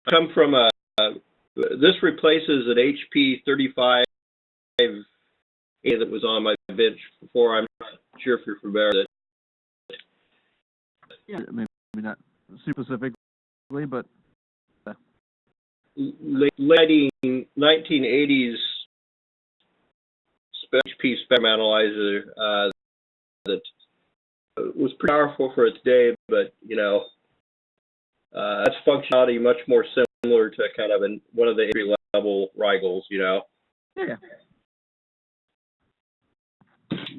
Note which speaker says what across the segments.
Speaker 1: come from a, this replaces an HP 35 that was on my bench before. I'm not sure if you're familiar with it.
Speaker 2: Yeah, maybe not super specifically, but
Speaker 1: late 1980s HP spectrum analyzer that was pretty powerful for its day, but you know, that's functionality much more similar to kind of one of the entry-level Rigols, you know.
Speaker 2: Yeah.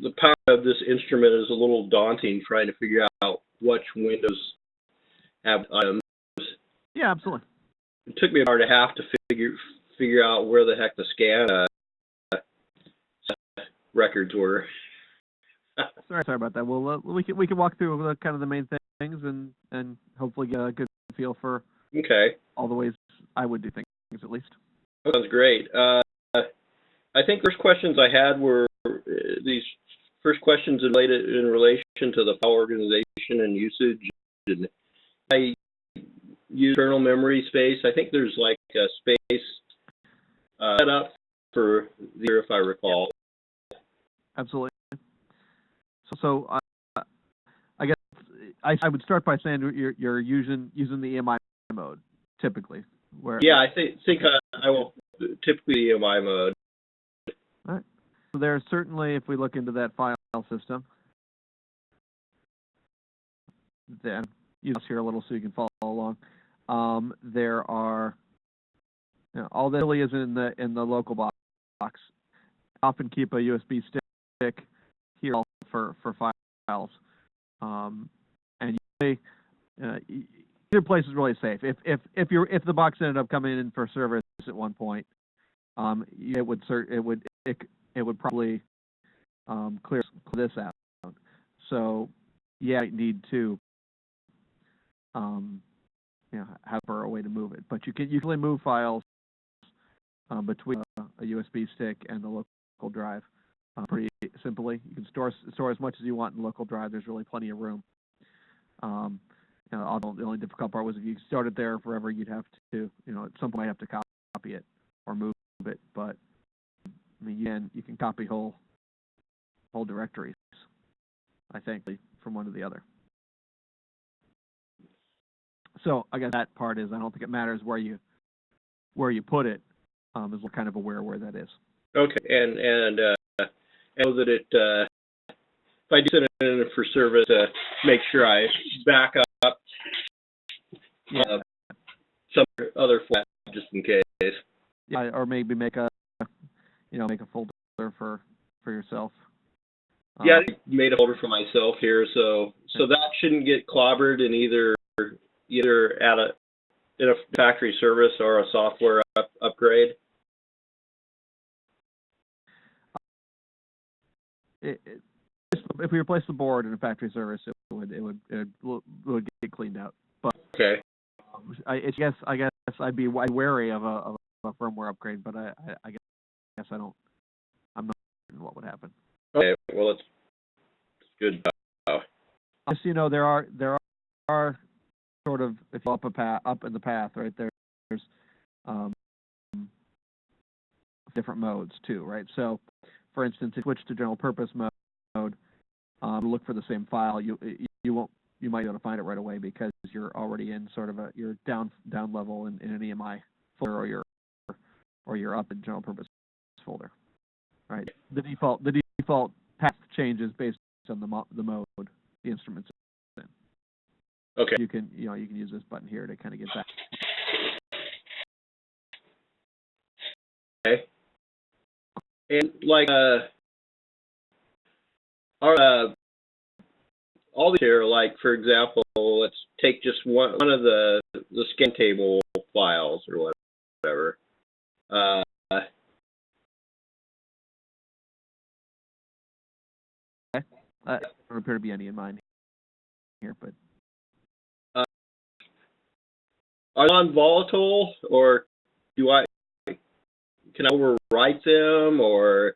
Speaker 1: The power of this instrument is a little daunting, trying to figure out which windows have items.
Speaker 2: Yeah, absolutely.
Speaker 1: It took me an hour and a half to figure out where the heck the scan records were.
Speaker 2: Sorry about that. Well, we can walk through kind of the main things and hopefully get a good feel for all the ways I would do things, at least.
Speaker 1: That sounds great. I think first questions I had were these first questions in relation to the file organization and usage. And I use internal memory space. I think there's like a space set up for the, if I recall.
Speaker 2: Absolutely. So I guess I would start by saying you're using the EMI mode typically.
Speaker 1: Yeah, I think I will typically EMI mode.
Speaker 2: All right. So there's certainly, if we look into that file system, then use this here a little so you can follow along. There are, you know, all that really is in the local box. Often keep a USB stick here for files, and usually either place is really safe. If the box ended up coming in for service at one point, it would probably clear this out. So yeah, you need to have a way to move it, but you can usually move files between a USB stick and the local drive pretty simply. You can store as much as you want in the local drive. There's really plenty of room. The only difficult part was if you started there forever, you'd have to, at some point, have to copy it or move it. But I mean, you can copy whole directories, I think, from one to the other. So I guess that part is, I don't think it matters where you put it, as we're kind of aware where that is.
Speaker 1: Okay, and I know that if I do send it in for service, make sure I back up some other file just in case.
Speaker 2: Yeah, or maybe make a folder for yourself.
Speaker 1: Yeah, I made a folder for myself here, so that shouldn't get clobbered in either in a factory service or a software upgrade.
Speaker 2: If we replace the board in a factory service, it would get cleaned out. But
Speaker 1: okay,
Speaker 2: I guess I'd be wary of a firmware upgrade, but I guess I'm not certain what would happen.
Speaker 1: Okay, well it's good.
Speaker 2: Just there are sort of, if you up in the path, right, there's different modes too, right? So for instance, if you switch to general purpose mode, look for the same file, you might be able to find it right away because you're already in sort of you're down level in an EMI folder, or you're up in general purpose folder, right? The default path changes based on the mode the instrument's in.
Speaker 1: Okay.
Speaker 2: You can use this button here to kind of get back.
Speaker 1: Okay. And like all these here, like for example, let's take just one of the scan table files or whatever.
Speaker 2: There don't appear to be any in mine here, but
Speaker 1: are they non-volatile, or can I overwrite them, or?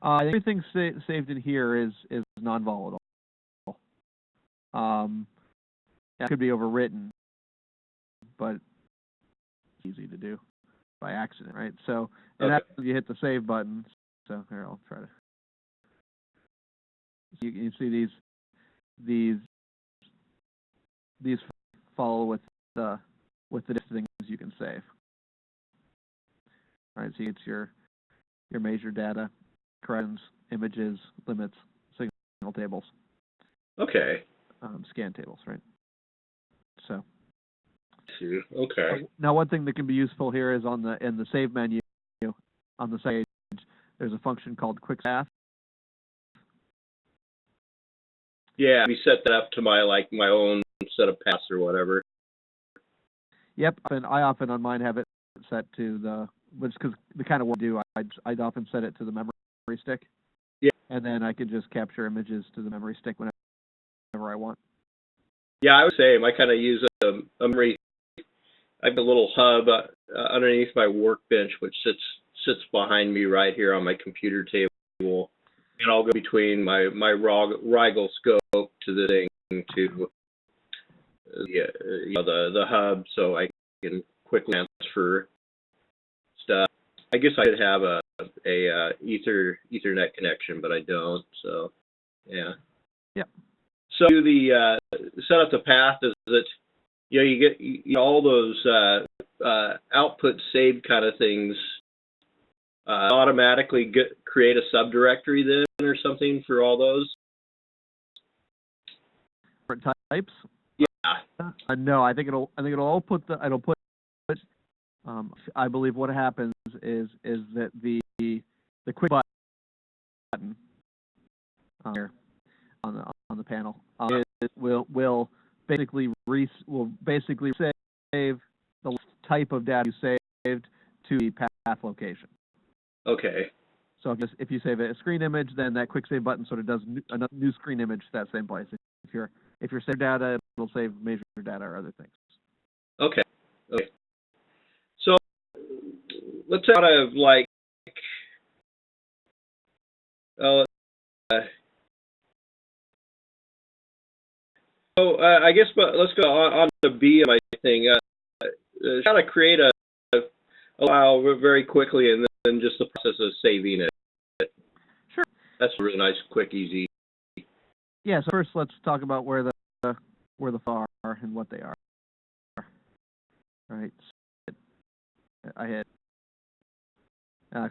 Speaker 2: Everything saved in here is non-volatile. It could be overwritten, but it's easy to do by accident, right? So, and
Speaker 1: Okay.
Speaker 2: after you hit the save button, so here, I'll try to, you see these follow with the things you can save. All right, so it's your measure data, corrections, images, limits, signal tables.
Speaker 1: Okay.
Speaker 2: Scan tables, right? So.
Speaker 1: Okay.
Speaker 2: Now, one thing that can be useful here is in the save menu, on the side, there's a function called quick path.
Speaker 1: Yeah, we set that up to my own set of paths or whatever.
Speaker 2: Yep, and I often on mine have it set to because the kind of work I do, I'd often set it to the memory stick.
Speaker 1: Yeah.
Speaker 2: And then I could just capture images to the memory stick whenever I want.
Speaker 1: Yeah, I would say I kind of use a memory. I have a little hub underneath my workbench, which sits behind me right here on my computer table, and I'll go between my Rigol scope to the thing to the hub, so I can quickly transfer stuff. I guess I could have a Ethernet connection, but I don't. So yeah.
Speaker 2: Yep.
Speaker 1: So the set up the path is that you get all those output saved kind of things automatically create a subdirectory then or something for all those.
Speaker 2: Different types.
Speaker 1: Yeah.
Speaker 2: No, I think it'll all put I believe what happens is that the quick button here on the panel will basically save the type of data you saved to the path location.
Speaker 1: Okay.
Speaker 2: So if you save a screen image, then that quick save button sort of does a new screen image to that same place. If you're saving data, it'll save measure data or other things.
Speaker 1: Okay. Okay. So let's say out of like I guess, but let's go on to B of my thing. How to create a file very quickly, and then just the process of saving it.
Speaker 2: Sure.
Speaker 1: That's really nice, quick, easy.
Speaker 2: Yeah. So first, let's talk about where the files are and what they are. All right. I hit I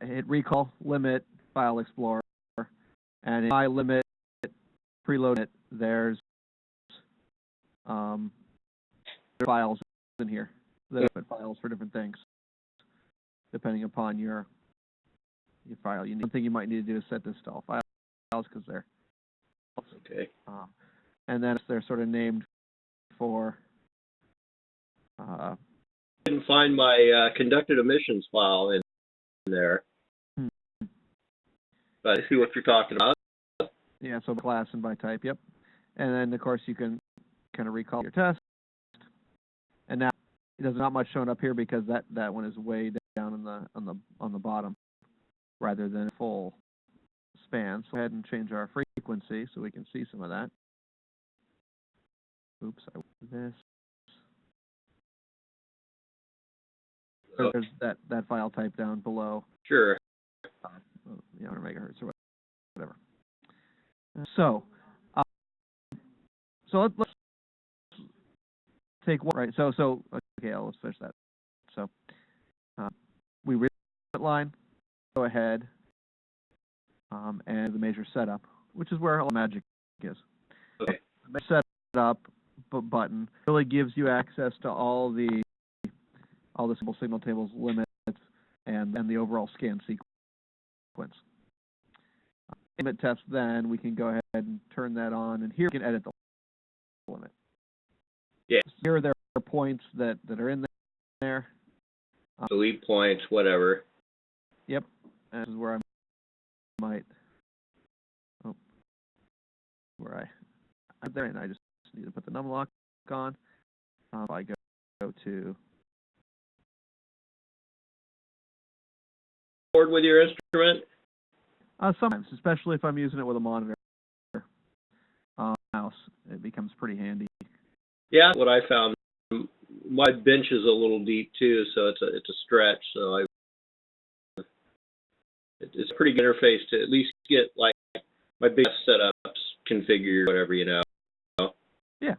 Speaker 2: hit recall, limit, file explorer, and in my limit preload it. There's files in here that have files for different things, depending upon your file. One thing you might need to do is set this to all files because they're
Speaker 1: okay.
Speaker 2: And then they're sort of named for.
Speaker 1: I didn't find my conducted emissions file in there, but I see what you're talking about.
Speaker 2: Yeah, so by class and by type. Yep. And then of course you can kind of recall your test. And now there's not much showing up here because that one is way down on the bottom rather than full span. So go ahead and change our frequency so we can see some of that. Oops, I went to this. There's that file type down below.
Speaker 1: Sure.
Speaker 2: 100 megahertz or whatever. So let's take one, right? So okay, let's finish that. So we read that line, go ahead, and the measure setup, which is where all the magic is.
Speaker 1: Okay.
Speaker 2: The setup button really gives you access to all the signal tables, limits, and the overall scan sequence. Limit test, then we can go ahead and turn that on, and here we can edit the limit.
Speaker 1: Yeah.
Speaker 2: Here there are points that are in there.
Speaker 1: Delete points, whatever.
Speaker 2: Yep. And this is where I might. Oh, where I'm there, and I just need to put the num lock on. If I go to.
Speaker 1: Board with your instrument?
Speaker 2: Sometimes, especially if I'm using it with a monitor. Mouse, it becomes pretty handy.
Speaker 1: Yeah, what I found my bench is a little deep too, so it's a stretch. So it's a pretty good interface to at least get like my big setups configured, whatever, you know.
Speaker 2: Yeah.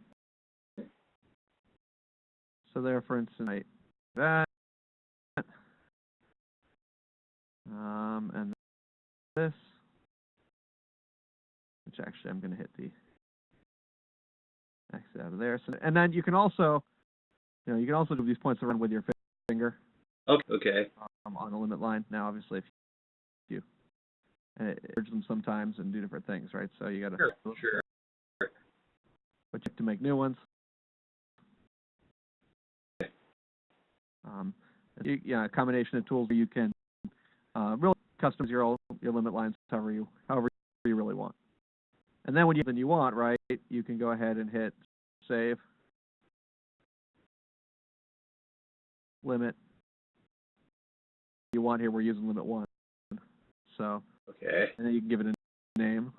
Speaker 2: So there, for instance, like that, and this, which actually I'm going to hit the exit out of there. So, and then you can also, you can also do these points around with your finger.
Speaker 1: Okay.
Speaker 2: On the limit line. Now, obviously, if you urge them sometimes and do different things, right? So you got to
Speaker 1: Sure.
Speaker 2: But you have to make new ones. A combination of tools where you can really customize your limit lines however you really want. And then when you want, right, you can go ahead and hit save, limit. You want here, we're using limit 1. So
Speaker 1: okay.
Speaker 2: And then you can give it a name.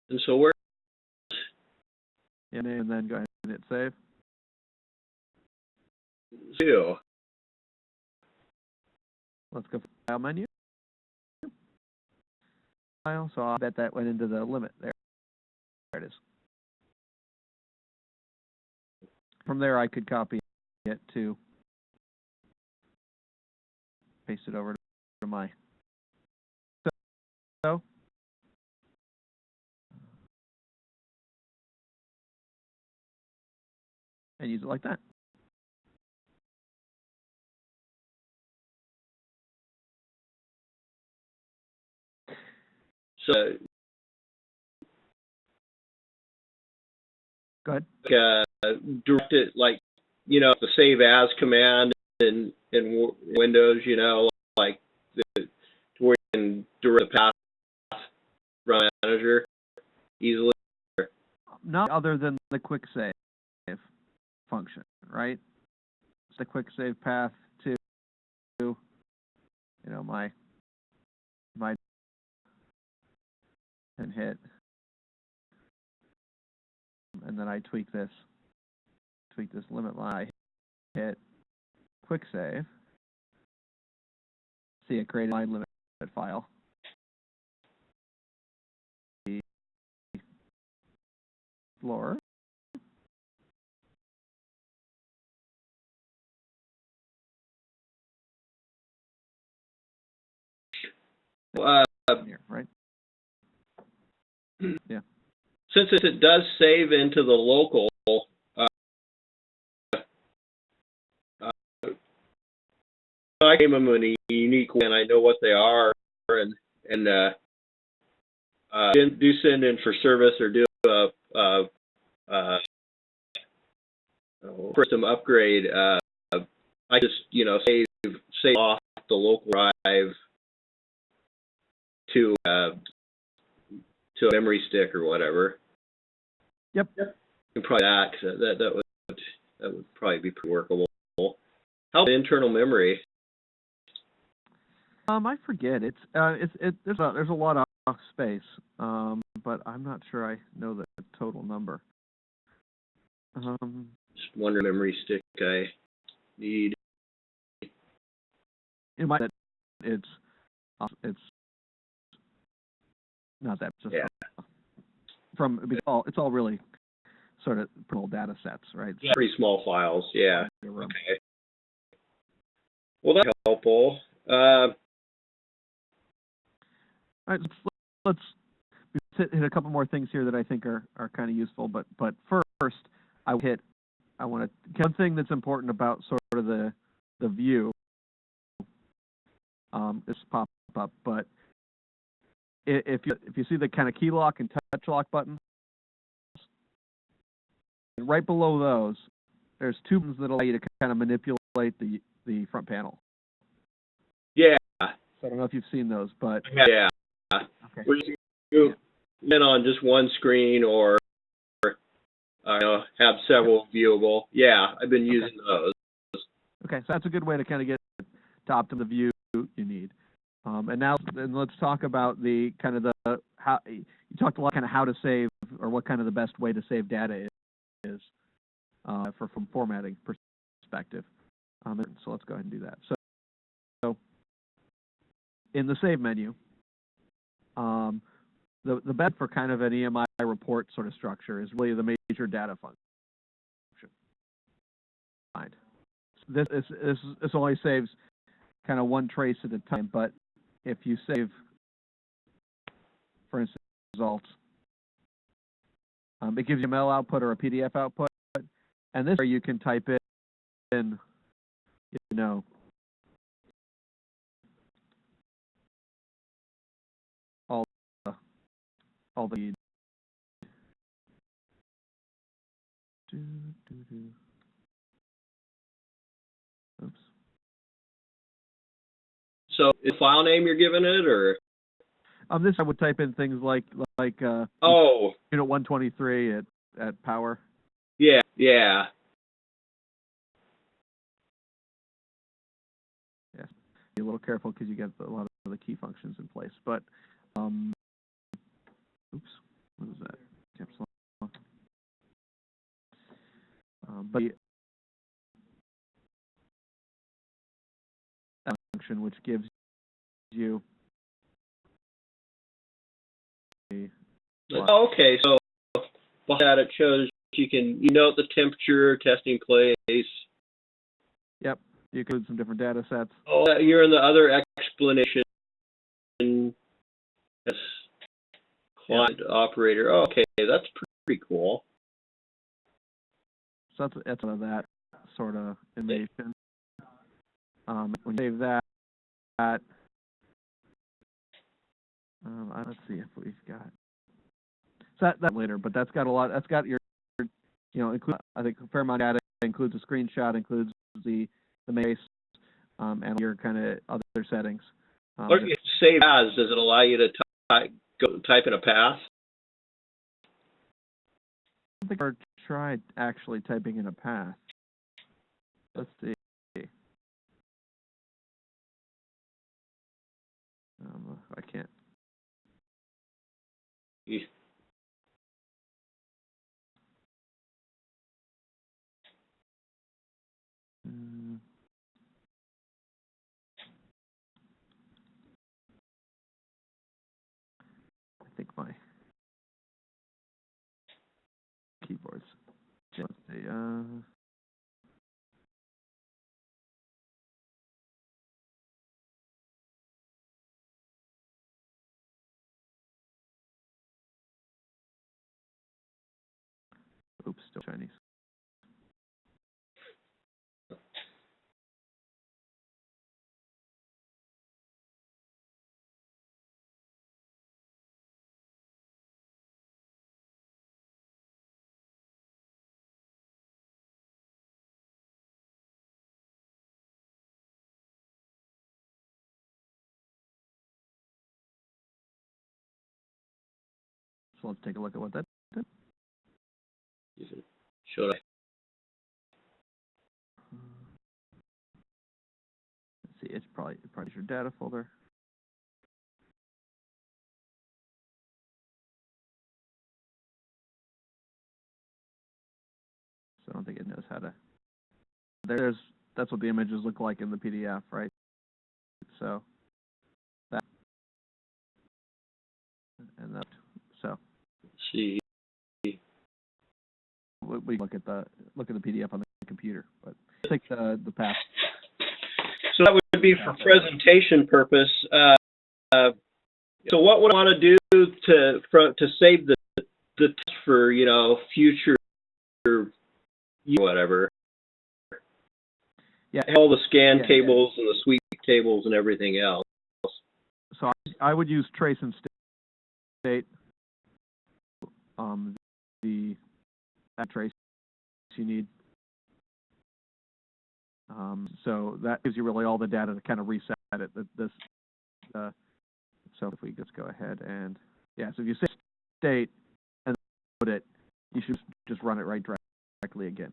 Speaker 1: And so where?
Speaker 2: And then go ahead and hit save.
Speaker 1: Two.
Speaker 2: Let's go file menu. File. So I bet that went into the limit there. There it is. From there, I could copy it to paste it over to my and use it like that.
Speaker 1: So
Speaker 2: Go ahead.
Speaker 1: Direct it like, the save as command in Windows, like to where you can direct the path run manager easily.
Speaker 2: Not other than the quick save function, right? It's the quick save path to, my and hit, and then I tweak this limit line, hit quick save. See, it created line limit file. Explorer. Here, right? Yeah.
Speaker 1: Since it does save into the local, I gave them in a unique way, and I know what they are, and do send in for service or do a system upgrade. I just save off the local drive to a memory stick or whatever.
Speaker 2: Yep.
Speaker 1: And probably that would probably be pretty workable. How about internal memory?
Speaker 2: I forget. There's a lot of space, but I'm not sure I know the total number.
Speaker 1: Just wonder memory stick I need.
Speaker 2: In my it's not that. Just
Speaker 1: yeah.
Speaker 2: It's all really sort of little data sets, right?
Speaker 1: Yeah, pretty small files. Yeah.
Speaker 2: Okay.
Speaker 1: Well, that's helpful.
Speaker 2: All right, let's hit a couple more things here that I think are kind of useful. But first, one thing that's important about sort of the view. This pop up, but if you see the kind of key lock and touch lock buttons, and right below those, there's two buttons that allow you to kind of manipulate the front panel.
Speaker 1: Yeah.
Speaker 2: So I don't know if you've seen those, but
Speaker 1: yeah.
Speaker 2: Okay.
Speaker 1: Where you can on just one screen or have several viewable. Yeah, I've been using those.
Speaker 2: Okay, so that's a good way to kind of get to optimize the view you need. And now, let's talk about the kind of the how you talked a lot kind of how to save or what kind of the best way to save data is from formatting perspective. So let's go ahead and do that. So in the save menu, the best for kind of an EMI report sort of structure is really the major data function. This only saves kind of one trace at a time, but if you save, for instance, results, it gives you a mail output or a PDF output, and this is where you can type in, you know, all the oops.
Speaker 1: So, is file name you're giving it, or?
Speaker 2: This I would type in things like unit 123 at power.
Speaker 1: Yeah, yeah.
Speaker 2: Yes, be a little careful because you get a lot of the key functions in place. But oops, what is that? Caps lock. But the function which gives you a
Speaker 1: okay, so behind that it shows you note the temperature, testing place.
Speaker 2: Yep, you include some different data sets.
Speaker 1: Oh, you're in the other explanation. Yes. Client operator. Oh, okay, that's pretty cool.
Speaker 2: So that's one of that sort of information. When you save that, let's see if we've got that later. But that's got a lot. That's got your, include I think a fair amount of data. Includes a screenshot, includes the base, and your kind of other settings.
Speaker 1: What if you save as? Does it allow you to type in a path?
Speaker 2: I don't think I've ever tried actually typing in a path. Let's see. I can't.
Speaker 1: Yeah.
Speaker 2: I think my keyboard's. Let's see. Oops, still Chinese. So let's take a look at what that did.
Speaker 1: Should I?
Speaker 2: Let's see, it's probably your data folder. So I don't think it knows how to. That's what the images look like in the PDF, right? So that and that. So
Speaker 1: Let's see.
Speaker 2: we look at the PDF on the computer, but take the path.
Speaker 1: So that would be for presentation purpose. So what would I want to do to save the test for future whatever?
Speaker 2: Yeah,
Speaker 1: all the scan tables and the sweep tables and everything else.
Speaker 2: So I would use trace and state. The trace you need. So that gives you really all the data to kind of reset it. So if we just go ahead and so if you say state and put it, you should just run it right directly again.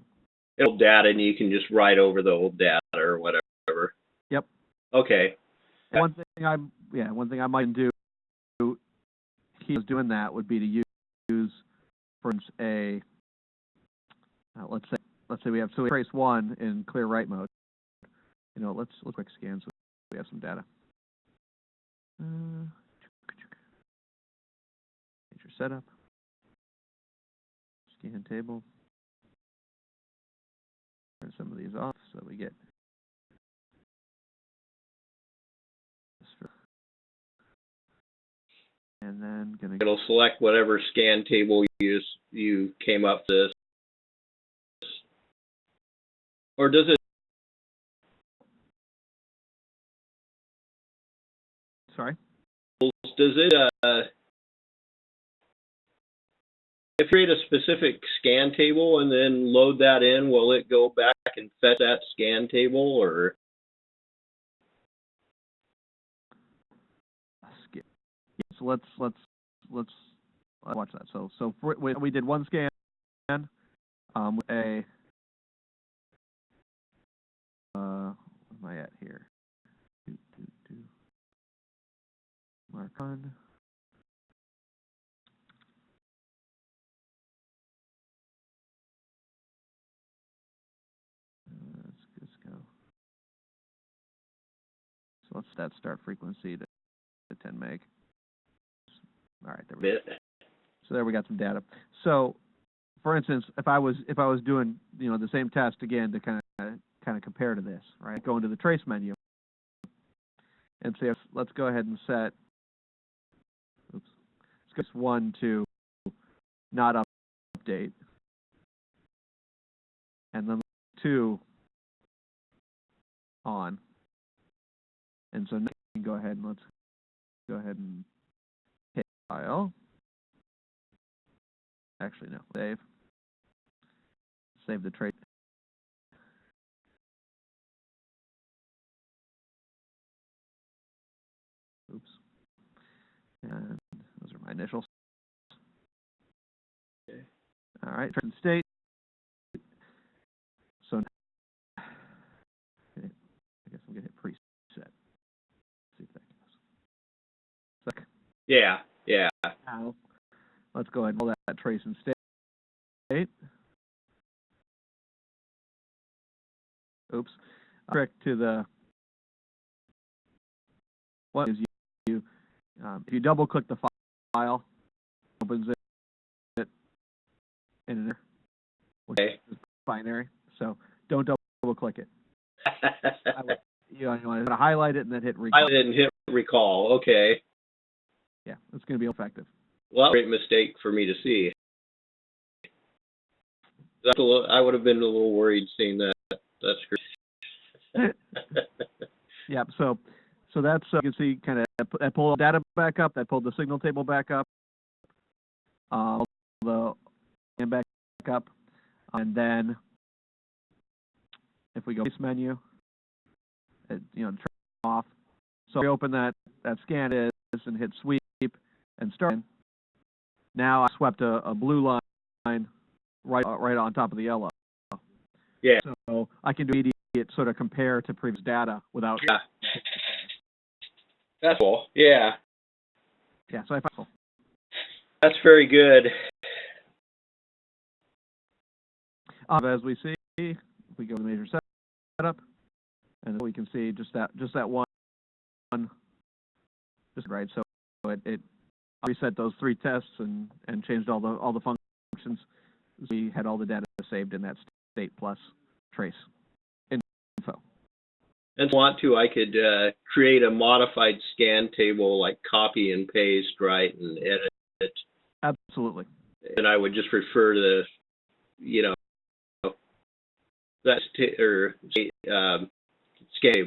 Speaker 1: Old data, and you can just write over the old data or whatever.
Speaker 2: Yep.
Speaker 1: Okay.
Speaker 2: One thing I might do, he was doing that would be to use, for instance, let's say we have trace 1 in clear write mode. You know, let's quick scan so we have some data. Major setup, scan table. Turn some of these off so we get this. And then
Speaker 1: It'll select whatever scan table you came up with. Or does it?
Speaker 2: Sorry?
Speaker 1: Does it, if you create a specific scan table and then load that in, will it go back and fetch that scan table, or?
Speaker 2: So let's watch that. So we did one scan with a where am I at here? Mark on. Let's go. So let's set start frequency to 10 meg. All right, there we go. So there we got some data. So, for instance, if I was doing the same test again to kind of compare to this, right? Go into the trace menu and say, let's go ahead and set trace 1 to not update, and then 2 on. And so now we can go ahead and let's go ahead and hit file. Actually, no, save the trace. Oops. And those are my initials.
Speaker 1: Okay.
Speaker 2: All right, trace and state. So I guess I'm gonna hit preset. See if that goes. So,
Speaker 1: Yeah.
Speaker 2: now let's go ahead and pull that trace and state. Oops. Trick to the what is you if you double click the file, opens it in there, which is binary. So don't double click it. You want to highlight it and then hit recall.
Speaker 1: I didn't hit recall. Okay.
Speaker 2: Yeah, it's going to be effective.
Speaker 1: Well, great mistake for me to see. I would have been a little worried seeing that. That's great.
Speaker 2: Yeah. So that's you can see kind of that pulled data back up. That pulled the signal table back up. The back up, and then if we go to this menu, turn off. So we open that scan is and hit sweep and start. Now I swept a blue line right on top of the yellow.
Speaker 1: Yeah.
Speaker 2: So I can do immediate sort of compare to previous data without.
Speaker 1: Yeah. That's cool. Yeah.
Speaker 2: Yeah. So I find cool.
Speaker 1: That's very good.
Speaker 2: As we see, if we go to the major setup, and we can see just that one, just right. So it reset those 3 tests and changed all the functions. We had all the data saved in that state plus trace info.
Speaker 1: And if I want to, I could create a modified scan table, like copy and paste, right, and edit it.
Speaker 2: Absolutely.
Speaker 1: And I would just refer to, that scan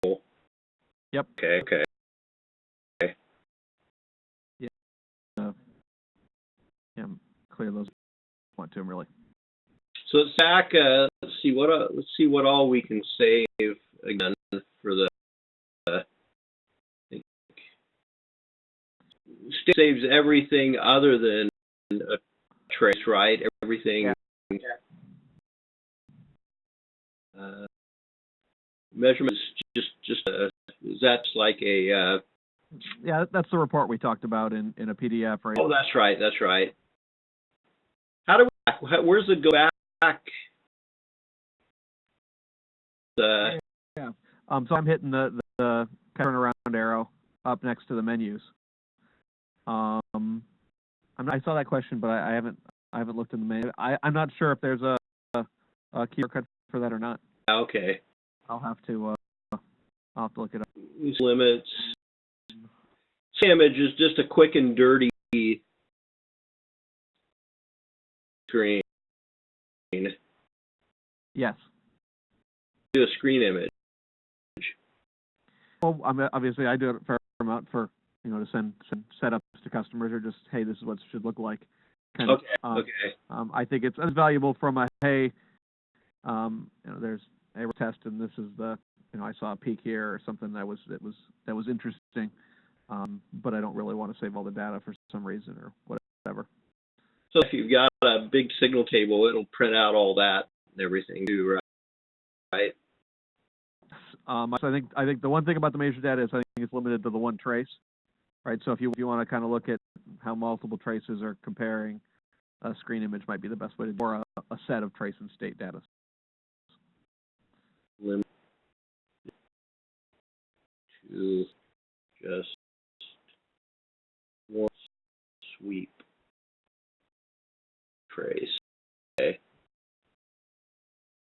Speaker 1: table.
Speaker 2: Yep.
Speaker 1: Okay.
Speaker 2: Yeah. Clear those. Want to really.
Speaker 1: So Zach, let's see what all we can save again for the. Saves everything other than a trace, right? Everything. Yeah. Measurements is that like a,
Speaker 2: Yeah, that's the report we talked about in a PDF, right?
Speaker 1: oh, that's right, that's right. How do we, where's the go back?
Speaker 2: Yeah. So I'm hitting the turnaround arrow up next to the menus. I saw that question, but I haven't looked in the menu. I'm not sure if there's a keyword cut for that or not.
Speaker 1: Okay.
Speaker 2: I'll have to look it up.
Speaker 1: These limits. Image is just a quick and dirty screen.
Speaker 2: Yes.
Speaker 1: Do a screen image.
Speaker 2: Well, obviously I do it a fair amount for, to send setups to customers, or just, hey, this is what it should look like. Kind
Speaker 1: Okay.
Speaker 2: of,
Speaker 1: Okay.
Speaker 2: I think it's valuable from a, hey, there's a test and this is the, I saw a peak here or something that was interesting, but I don't really want to save all the data for some reason or whatever.
Speaker 1: So if you've got a big signal table, it'll print out all that and everything too, right?
Speaker 2: So I think the one thing about the measure data is I think it's limited to the one trace, right? So if you want to kind of look at how multiple traces are comparing, a screen image might be the best way to do, or a set of trace and state data.
Speaker 1: Limit to just one sweep trace. Okay.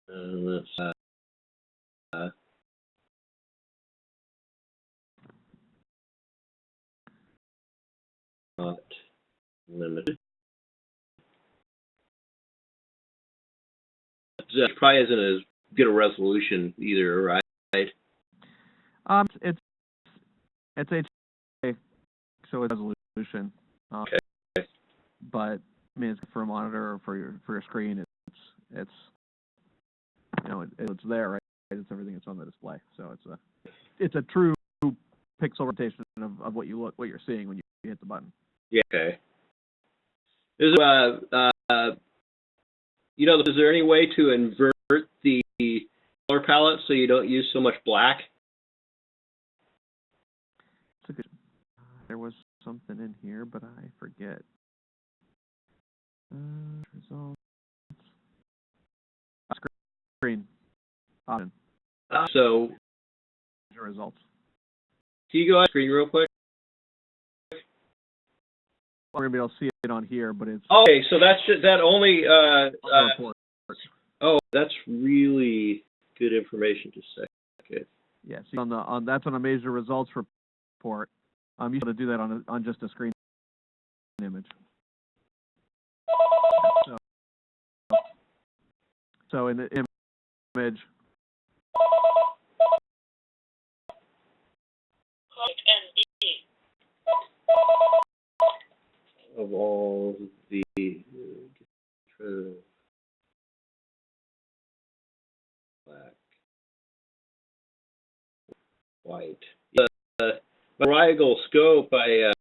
Speaker 1: And that's not limited. It probably isn't as good a resolution either, right?
Speaker 2: It's HDR, so it's resolution.
Speaker 1: Okay.
Speaker 2: But I mean, it's for a monitor or for your screen. It's it's there, right? It's everything that's on the display. So it's a true pixel rotation of what you're seeing when you hit the button.
Speaker 1: Yeah. Okay. Is is there any way to invert the color palette so you don't use so much black?
Speaker 2: It's a good. There was something in here, but I forget. Results. Screen option.
Speaker 1: So
Speaker 2: Results.
Speaker 1: can you go on screen real quick?
Speaker 2: We're gonna be able to see it on here, but it's
Speaker 1: Okay, so that's just, that only
Speaker 2: report.
Speaker 1: Oh, that's really good information. Just a second.
Speaker 2: Yes, yeah, that's on a major results report. You should do that on just a screen image. So in the image.
Speaker 1: Of all the black, white. The Rigol scope, I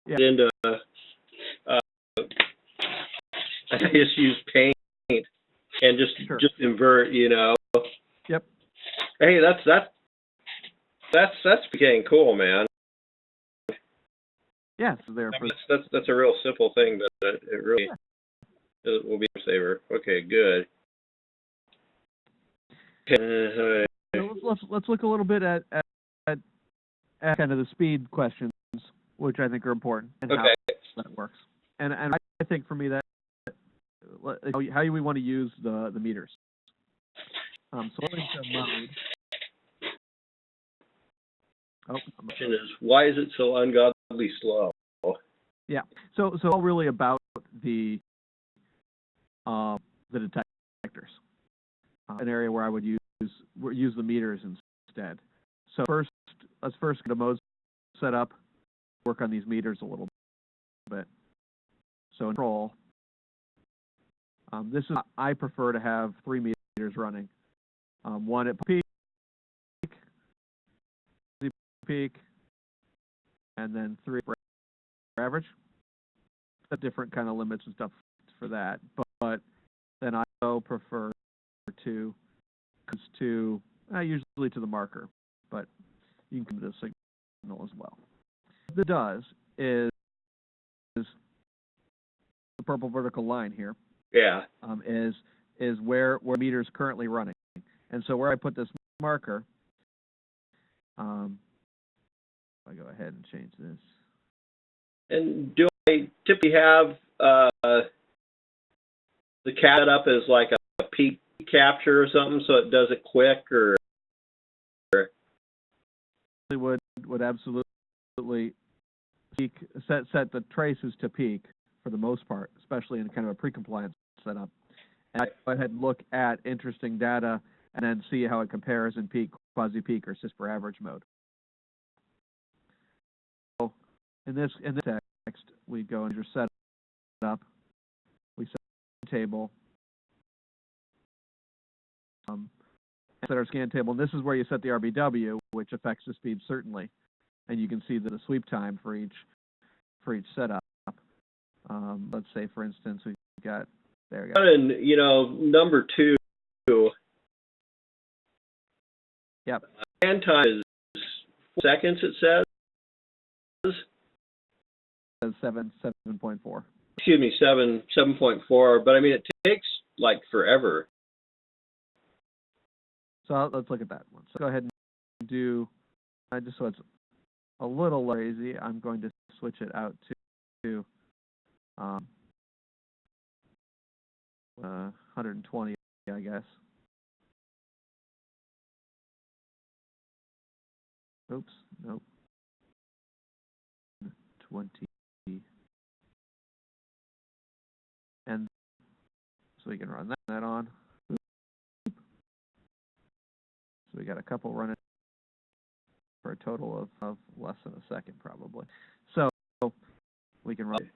Speaker 1: into I just use paint and just invert,
Speaker 2: Yep.
Speaker 1: Hey, that's getting cool, man.
Speaker 2: Yes, there.
Speaker 1: That's a real simple thing, but it really will be a saver. Okay, good.
Speaker 2: So let's look a little bit at kind of the speed questions, which I think are important, and how that works. And I think for me that how we want to use the meters. So into mode.
Speaker 1: The question is, why is it so ungodly slow?
Speaker 2: Yeah. So all really about the detectors. An area where I would use the meters instead. So let's first get a mode set up. Work on these meters a little bit. So control. I prefer to have 3 meters running. One at peak, and then 3 for average. Different kind of limits and stuff for that, but then I also prefer to usually to the marker, but you can do the signal as well. What it does is the purple vertical line here.
Speaker 1: Yeah.
Speaker 2: Is where meter is currently running, and so where I put this marker, I go ahead and change this.
Speaker 1: And do I typically have the cat up as like a peak capture or something, so it does it quick, or?
Speaker 2: Would absolutely peak set the traces to peak for the most part, especially in kind of a pre-compliance setup. And I go ahead and look at interesting data and then see how it compares in peak, quasi-peak, or CISPR average mode. So in this text, we go into setup, we set the table, set our scan table, and this is where you set the RBW, which affects the speed certainly, and you can see the sweep time for each setup. Let's say, for instance, we got there. We go.
Speaker 1: And number 2.
Speaker 2: Yep.
Speaker 1: Scan time is 4 seconds. It says.
Speaker 2: 7.4.
Speaker 1: Excuse me, 7.4. But I mean, it takes like forever.
Speaker 2: So let's look at that one. So go ahead and do, just so it's a little lazy, I'm going to switch it out to 120, I guess. Oops, nope. 20. And so we can run that on. So we got a couple running for a total of less than a second probably. So we can run.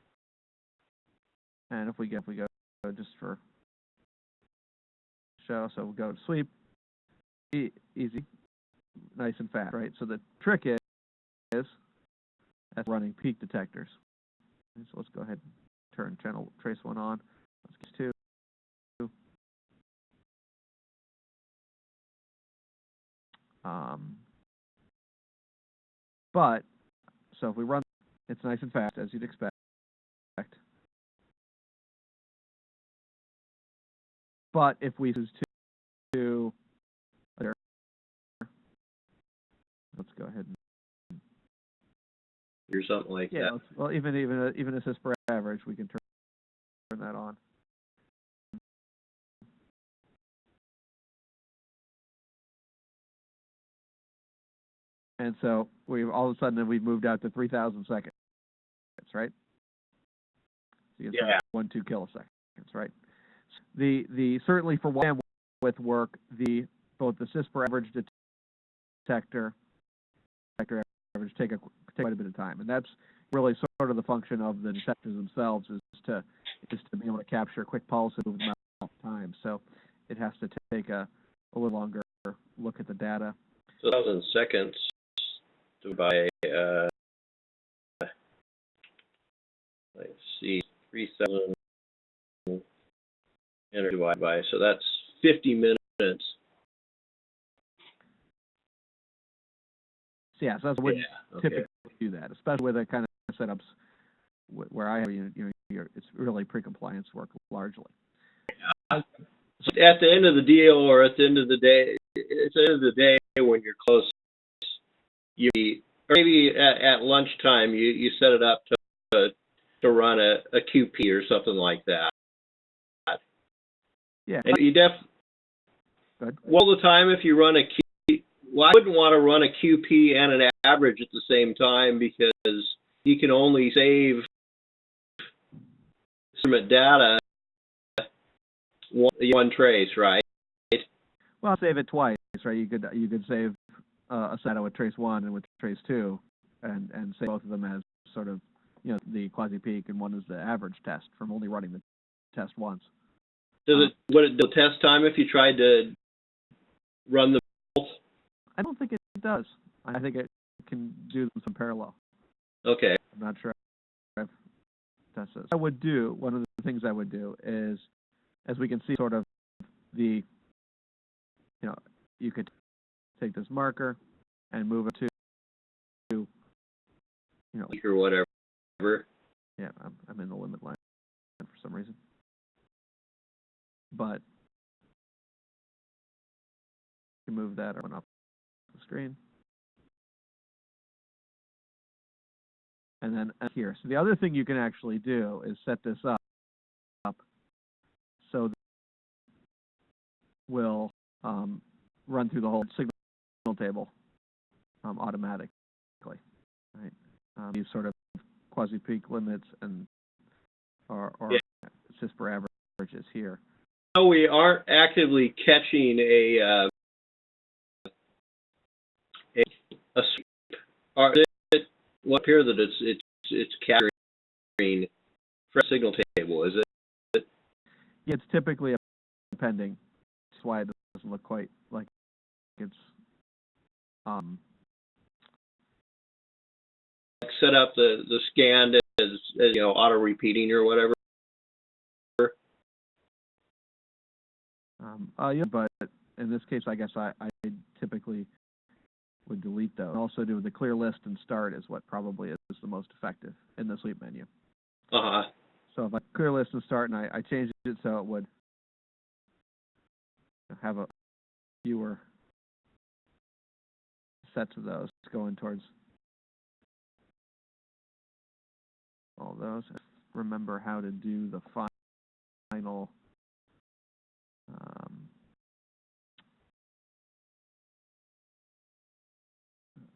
Speaker 2: And if we go just for show, so we'll go to sweep, easy, nice and fast, right? So the trick is that's running peak detectors. And so let's go ahead and turn channel trace 1 on. Let's get 2. But so if we run, it's nice and fast as you'd expect. But if we use to let's go ahead and
Speaker 1: Or something like that.
Speaker 2: Well, even a CISPR average, we can turn that on. And so all of a sudden we've moved out to 3,000 seconds, right? So you get 1-2 kiloseconds, right? The certainly for with work, both the CISPR average detector average take quite a bit of time, and that's really sort of the function of the detectors themselves is to be able to capture quick pulse and move them out of time. So it has to take a little longer look at the data.
Speaker 1: So 1,000 seconds by let's see, 3,000 and divide by, so that's 50 minutes.
Speaker 2: So yeah, so that's what typically do that, especially with the kind of setups where I have it's really pre-compliance work largely.
Speaker 1: So at the end of the deal, or at the end of the day, it's the end of the day when you're close, or maybe at lunchtime you set it up to run a QP or something like that.
Speaker 2: Yeah.
Speaker 1: And you all the time if you run a QP, well, I wouldn't want to run a QP and an average at the same time because you can only save instrument data one trace, right?
Speaker 2: Well, save it twice, right? You could save a set with trace 1 and with trace 2, and save both of them as sort of the quasi-peak, and one is the average test from only running the test once.
Speaker 1: Would it do test time if you tried to run them both?
Speaker 2: I don't think it does. I think it can do them some parallel.
Speaker 1: Okay.
Speaker 2: I'm not sure I've tested this. One of the things I would do is, as we can see, sort of you could take this marker and move it to
Speaker 1: or whatever.
Speaker 2: Yeah, I'm in the limit line for some reason. But you move that one up the screen. And then here. So the other thing you can actually do is set this up so that will run through the whole signal table automatically. Right? These sort of quasi-peak limits and or CISPR averages here.
Speaker 1: So we aren't actively catching a or it will appear that it's capturing from a signal table, is it?
Speaker 2: Yeah, it's typically appending. That's why it doesn't look quite like it's
Speaker 1: set up the scan as auto repeating or whatever.
Speaker 2: Yeah, but in this case, I guess I typically would delete those. And also do the clear list and start is what probably is the most effective in the sweep menu. So if I clear list and start and I changed it so it would have a fewer sets of those going towards all those. Remember how to do the final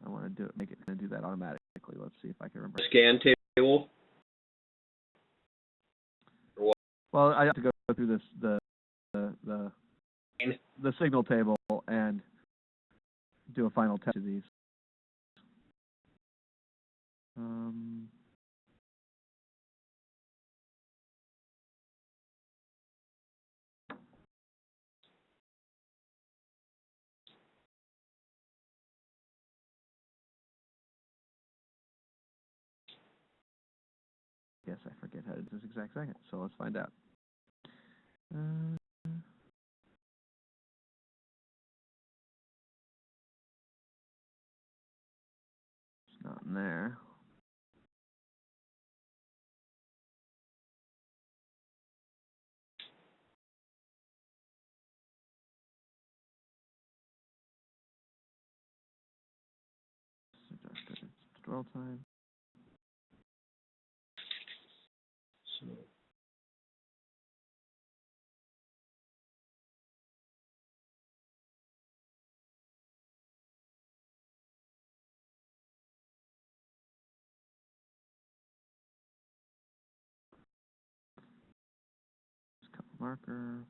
Speaker 2: I want to make it and do that automatically. Let's see if I can remember.
Speaker 1: Scan table.
Speaker 2: Well, I have to go through this the signal table and do a final test of these. Yes, I forget how to do this exact second, so let's find out. It's not in there. Dwell time. Marker.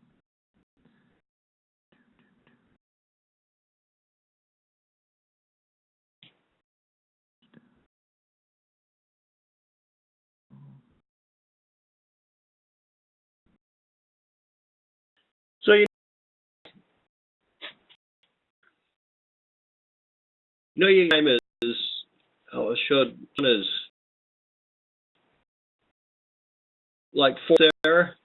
Speaker 1: So your time is it showed one is like 4 there.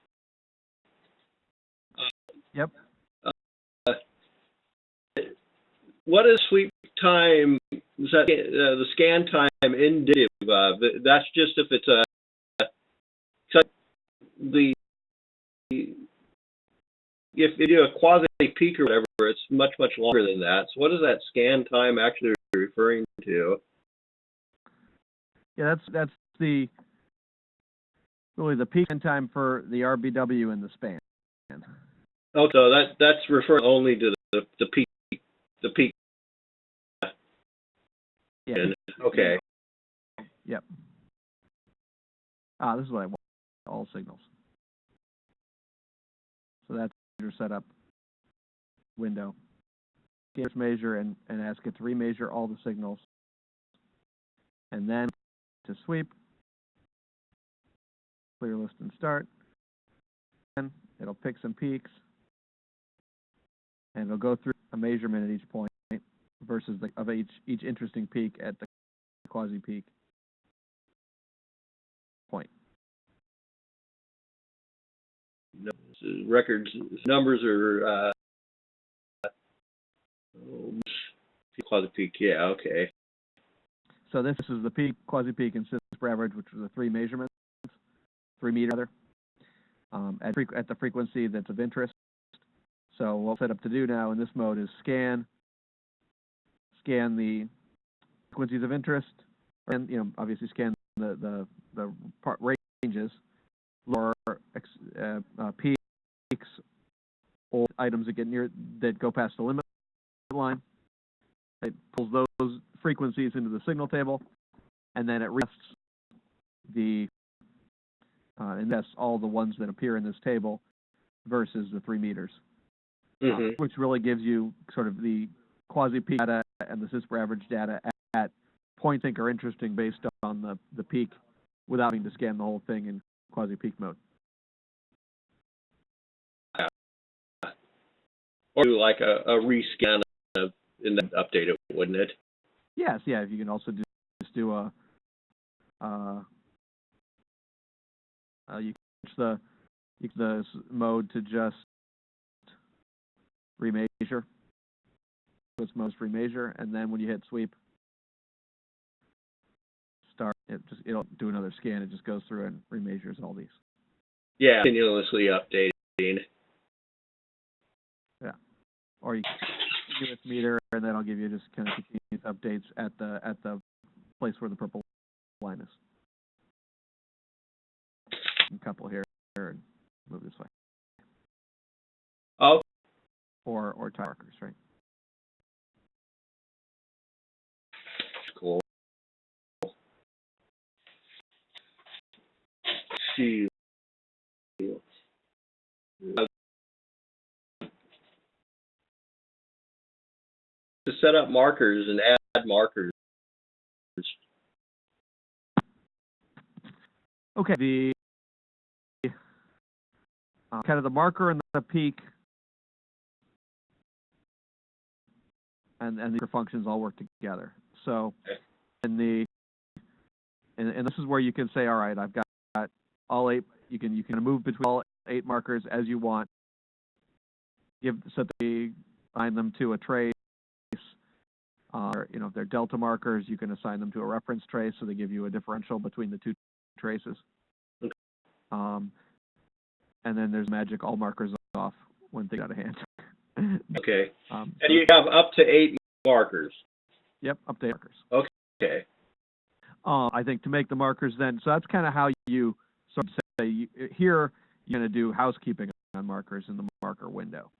Speaker 2: Yep.
Speaker 1: What is sweep time? Is that the scan time indicative of? That's just if it's if you do a quasi peak or whatever, it's much longer than that. So what is that scan time actually referring to?
Speaker 2: Yeah, that's really the peak time for the RBW in the span.
Speaker 1: Oh, so that's referring only to the peak. The peak.
Speaker 2: Yeah.
Speaker 1: Okay.
Speaker 2: Yep. This is what I want. All signals. So that's your setup window. Just measure and ask it to remeasure all the signals. And then to sweep, clear list and start. And it'll pick some peaks. And it'll go through a measurement at each point versus of each interesting peak at the quasi-peak point.
Speaker 1: Records numbers are Quasi-peak, yeah, okay.
Speaker 2: So this is the peak, quasi-peak, and CISPR average, which are the three measurements, 3 meter rather, at the frequency that's of interest. So what we're set up to do now in this mode is scan the frequencies of interest, and obviously scan the part ranges, lower peaks or items that go past the limit line. It pulls those frequencies into the signal table, and then it invests all the ones that appear in this table versus the 3 meters, which really gives you sort of the quasi-peak data and the CISPR average data at points I think are interesting based on the peak without having to scan the whole thing in quasi-peak mode.
Speaker 1: Or do like a rescan and then update it, wouldn't it?
Speaker 2: Yes, yeah. If you can also just do you can switch the mode to just remeasure. So it's most remeasure, and then when you hit sweep, it'll do another scan. It just goes through and remeasures all these.
Speaker 1: Yeah, continuously updating.
Speaker 2: Yeah, or you can do this meter, and then I'll give you just kind of continuous updates at the place where the purple line is. And couple here and move this way.
Speaker 1: Oh.
Speaker 2: Or tie markers, right?
Speaker 1: Cool. See. To set up markers and add markers.
Speaker 2: Okay, the kind of the marker and the peak and the functions all work together. So, and this is where you can say, all right, I've got all 8. You can move between all 8 markers as you want. Assign them to a trace. If they're delta markers, you can assign them to a reference trace, so they give you a differential between the 2 traces.
Speaker 1: Okay.
Speaker 2: And then there's magic all markers off when things out of hand.
Speaker 1: Okay. And you have up to 8 markers.
Speaker 2: Yep, up to 8 markers.
Speaker 1: Okay.
Speaker 2: I think to make the markers then, so that's kind of how you sort of say, here you're going to do housekeeping on markers in the marker window,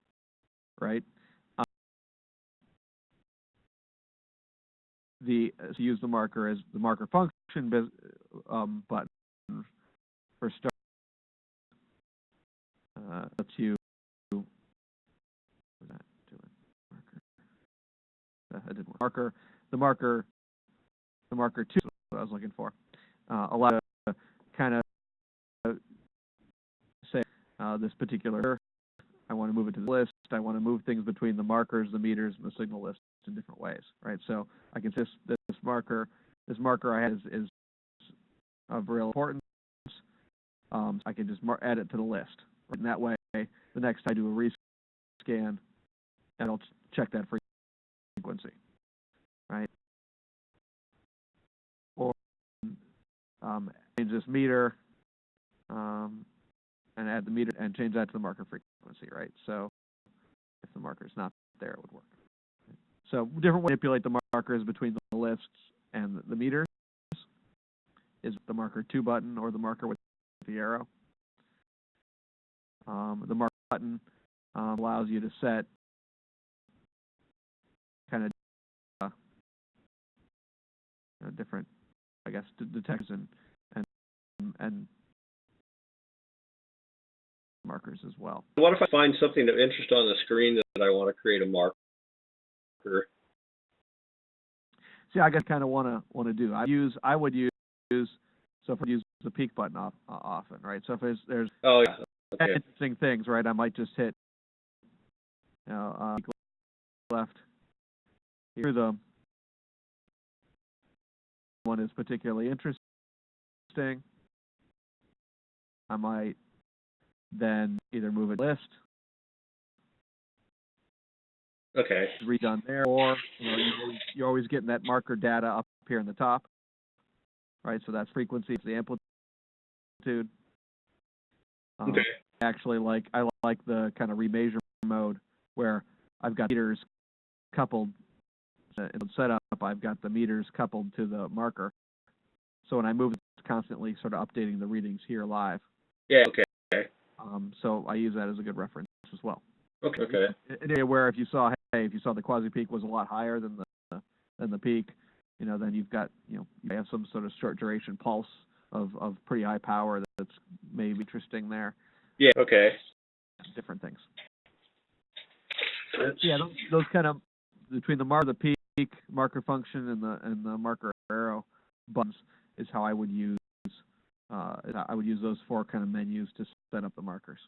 Speaker 2: right? So use the marker as the marker function button for start. Lets you. What was that doing? Marker. That didn't work. The marker 2 is what I was looking for. Allow to kind of say this particular. I want to move it to the list. I want to move things between the markers, the meters, and the signal list in different ways, right? So I can this marker I have is of real importance. I can just add it to the list. And that way, the next time I do a rescan, it'll check that frequency, right? Or change this meter and add the meter and change that to the marker frequency, right? So if the marker is not there, it would work. So different way to manipulate the markers between the lists and the meters is the marker 2 button or the marker with the arrow. The marker button allows you to set kind of different, I guess, detectors and markers as well.
Speaker 1: What if I find something of interest on the screen that I want to create a marker?
Speaker 2: See, I guess kind of want to do. I would use the peak button often, right? So if there's interesting things, right? I might just hit left. Here the one is particularly interesting. I might then either move a list
Speaker 1: Okay.
Speaker 2: redone there, or you're always getting that marker data up here in the top, right? So that's frequency, the amplitude.
Speaker 1: Okay.
Speaker 2: Actually, I like the kind of remeasure mode where I've got meters coupled in the setup. I've got the meters coupled to the marker, so when I move, it's constantly sort of updating the readings here live.
Speaker 1: Yeah. Okay.
Speaker 2: So I use that as a good reference as well.
Speaker 1: Okay. Okay.
Speaker 2: An area where if you saw the quasi peak was a lot higher than the peak, then you've got you have some sort of short duration pulse of pretty high power that's maybe interesting there.
Speaker 1: Yeah. Okay.
Speaker 2: Different things. Yeah, those kind of between the peak marker function and the marker arrow buttons is how I would use those four kind of menus to set up the markers.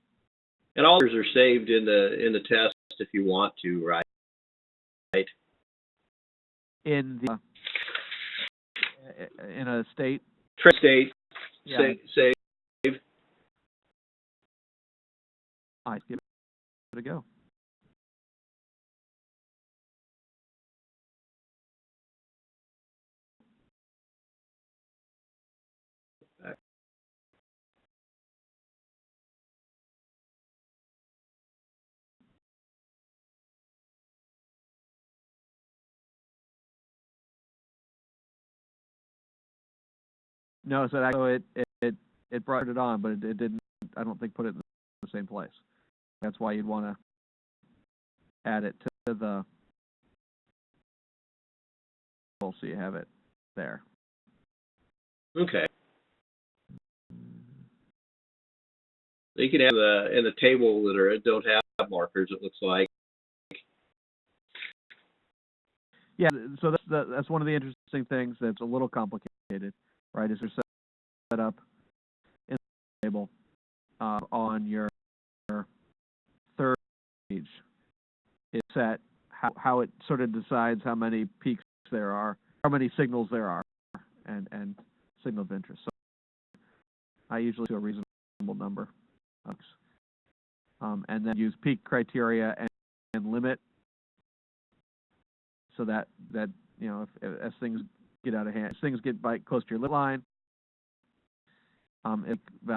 Speaker 1: And all those are saved in the test if you want to, right?
Speaker 2: In a state.
Speaker 1: State.
Speaker 2: Yeah.
Speaker 1: Save.
Speaker 2: I give it a go. No, so it brought it on, but it didn't. I don't think put it in the same place. That's why you'd want to add it to the. So you have it there.
Speaker 1: Okay. You can have in the table that don't have markers. It looks like.
Speaker 2: Yeah, so that's one of the interesting things that's a little complicated, right? Is there set up in the table on your third page? It's set how it sort of decides how many peaks there are, how many signals there are, and signal of interest. So I usually do a reasonable number, and then use peak criteria and limit. So that as things get out of hand, as things get close to your limit line,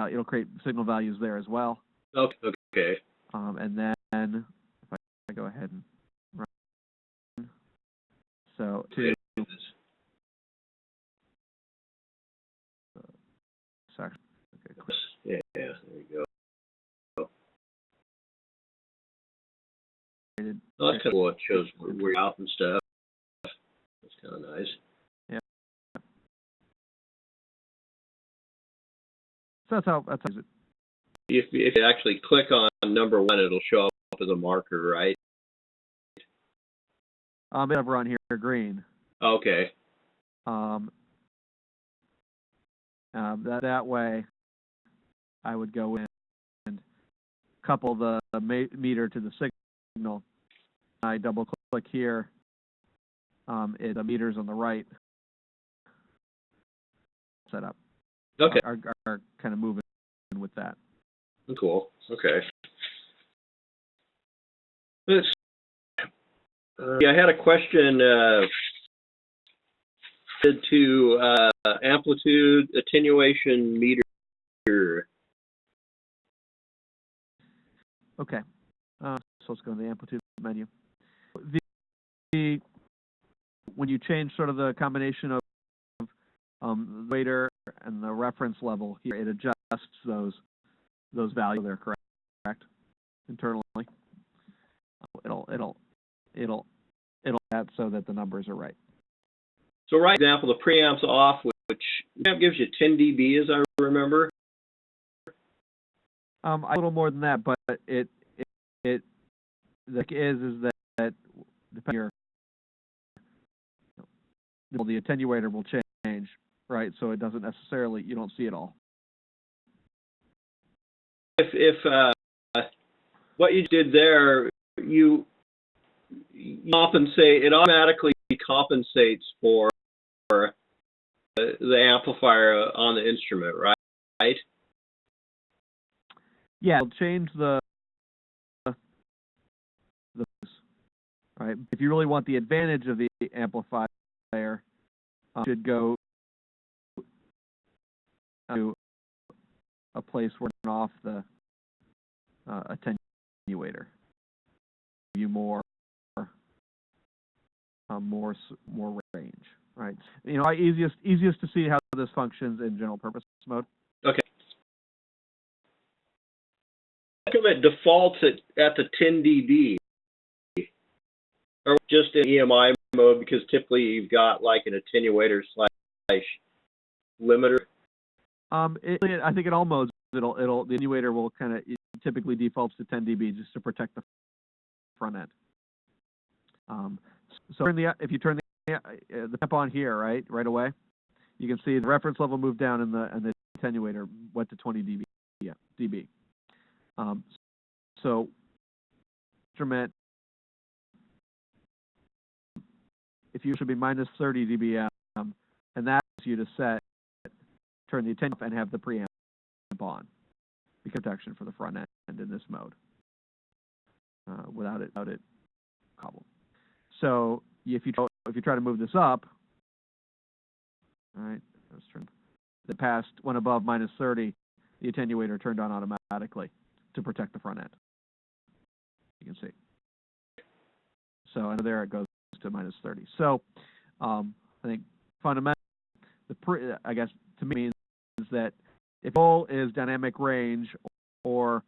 Speaker 2: it'll create signal values there as well.
Speaker 1: Okay.
Speaker 2: And then if I go ahead and run, so to section. Okay,
Speaker 1: yeah, there you go. Oh, that's kind of cool. It shows where you're out and stuff. That's kind of nice.
Speaker 2: Yeah. So that's how it.
Speaker 1: If you actually click on number 1, it'll show up as a marker, right?
Speaker 2: It'll run here green.
Speaker 1: Okay.
Speaker 2: That way, I would go in and couple the meter to the signal. I double click here. The meters on the right set up.
Speaker 1: Okay.
Speaker 2: Are kind of moving with that.
Speaker 1: Cool. Okay. I had a question to amplitude attenuation meter.
Speaker 2: Okay. So let's go to the amplitude menu. When you change sort of the combination of the weighter and the reference level here, it adjusts those values. They're correct internally. It'll that so that the numbers are right.
Speaker 1: So, right example, the preamp's off, which gives you 10 dB, as I remember.
Speaker 2: A little more than that, but the is that depending on the attenuator will change, right? So it doesn't necessarily, you don't see it all.
Speaker 1: If what you did there, you compensate, it automatically compensates for the amplifier on the instrument, right?
Speaker 2: Yeah, it'll change the right? If you really want the advantage of the amplifier, you should go to a place where you turn off the attenuator. You more range, right? You know, easiest to see how this functions in general purpose mode.
Speaker 1: Okay. It defaults at the 10 dB, or just in EMI mode, because typically you've got like an attenuator slash limiter.
Speaker 2: I think in all modes, the attenuator will kind of typically defaults to 10 dB just to protect the front end. So if you turn the amp on here, right away, you can see the reference level moved down and the attenuator went to 20 dB. Yeah, dB. So instrument, if you should be minus 30 dBm, and that's you to turn the attenuator off and have the preamp on, because protection for the front end in this mode, without it problem. So if you try to move this up, all right, let's turn the past went above minus 30, the attenuator turned on automatically to protect the front end. You can see. So and there it goes to minus 30. So I think fundamentally, I guess to me means that if goal is dynamic range or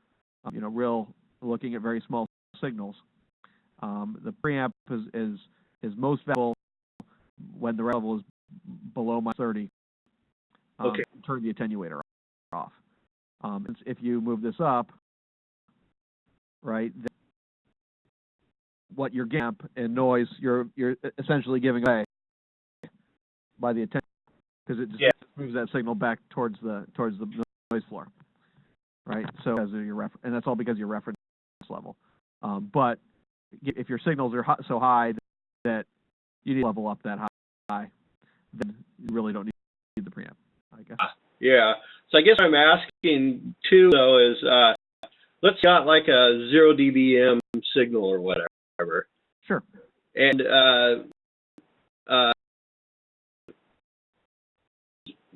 Speaker 2: real looking at very small signals, the preamp is most valuable when the level is below minus 30.
Speaker 1: Okay.
Speaker 2: Turn the attenuator off. If you move this up, right, then what your amp and noise you're essentially giving away by the attenuator, because it just moves that signal back towards the noise floor, right? So as your and that's all because of your reference level. But if your signals are so high that you need to level up that high, then you really don't need the preamp, I guess.
Speaker 1: Yeah. So I guess what I'm asking too, though, is let's got like a 0 dBm signal or whatever.
Speaker 2: Sure.
Speaker 1: And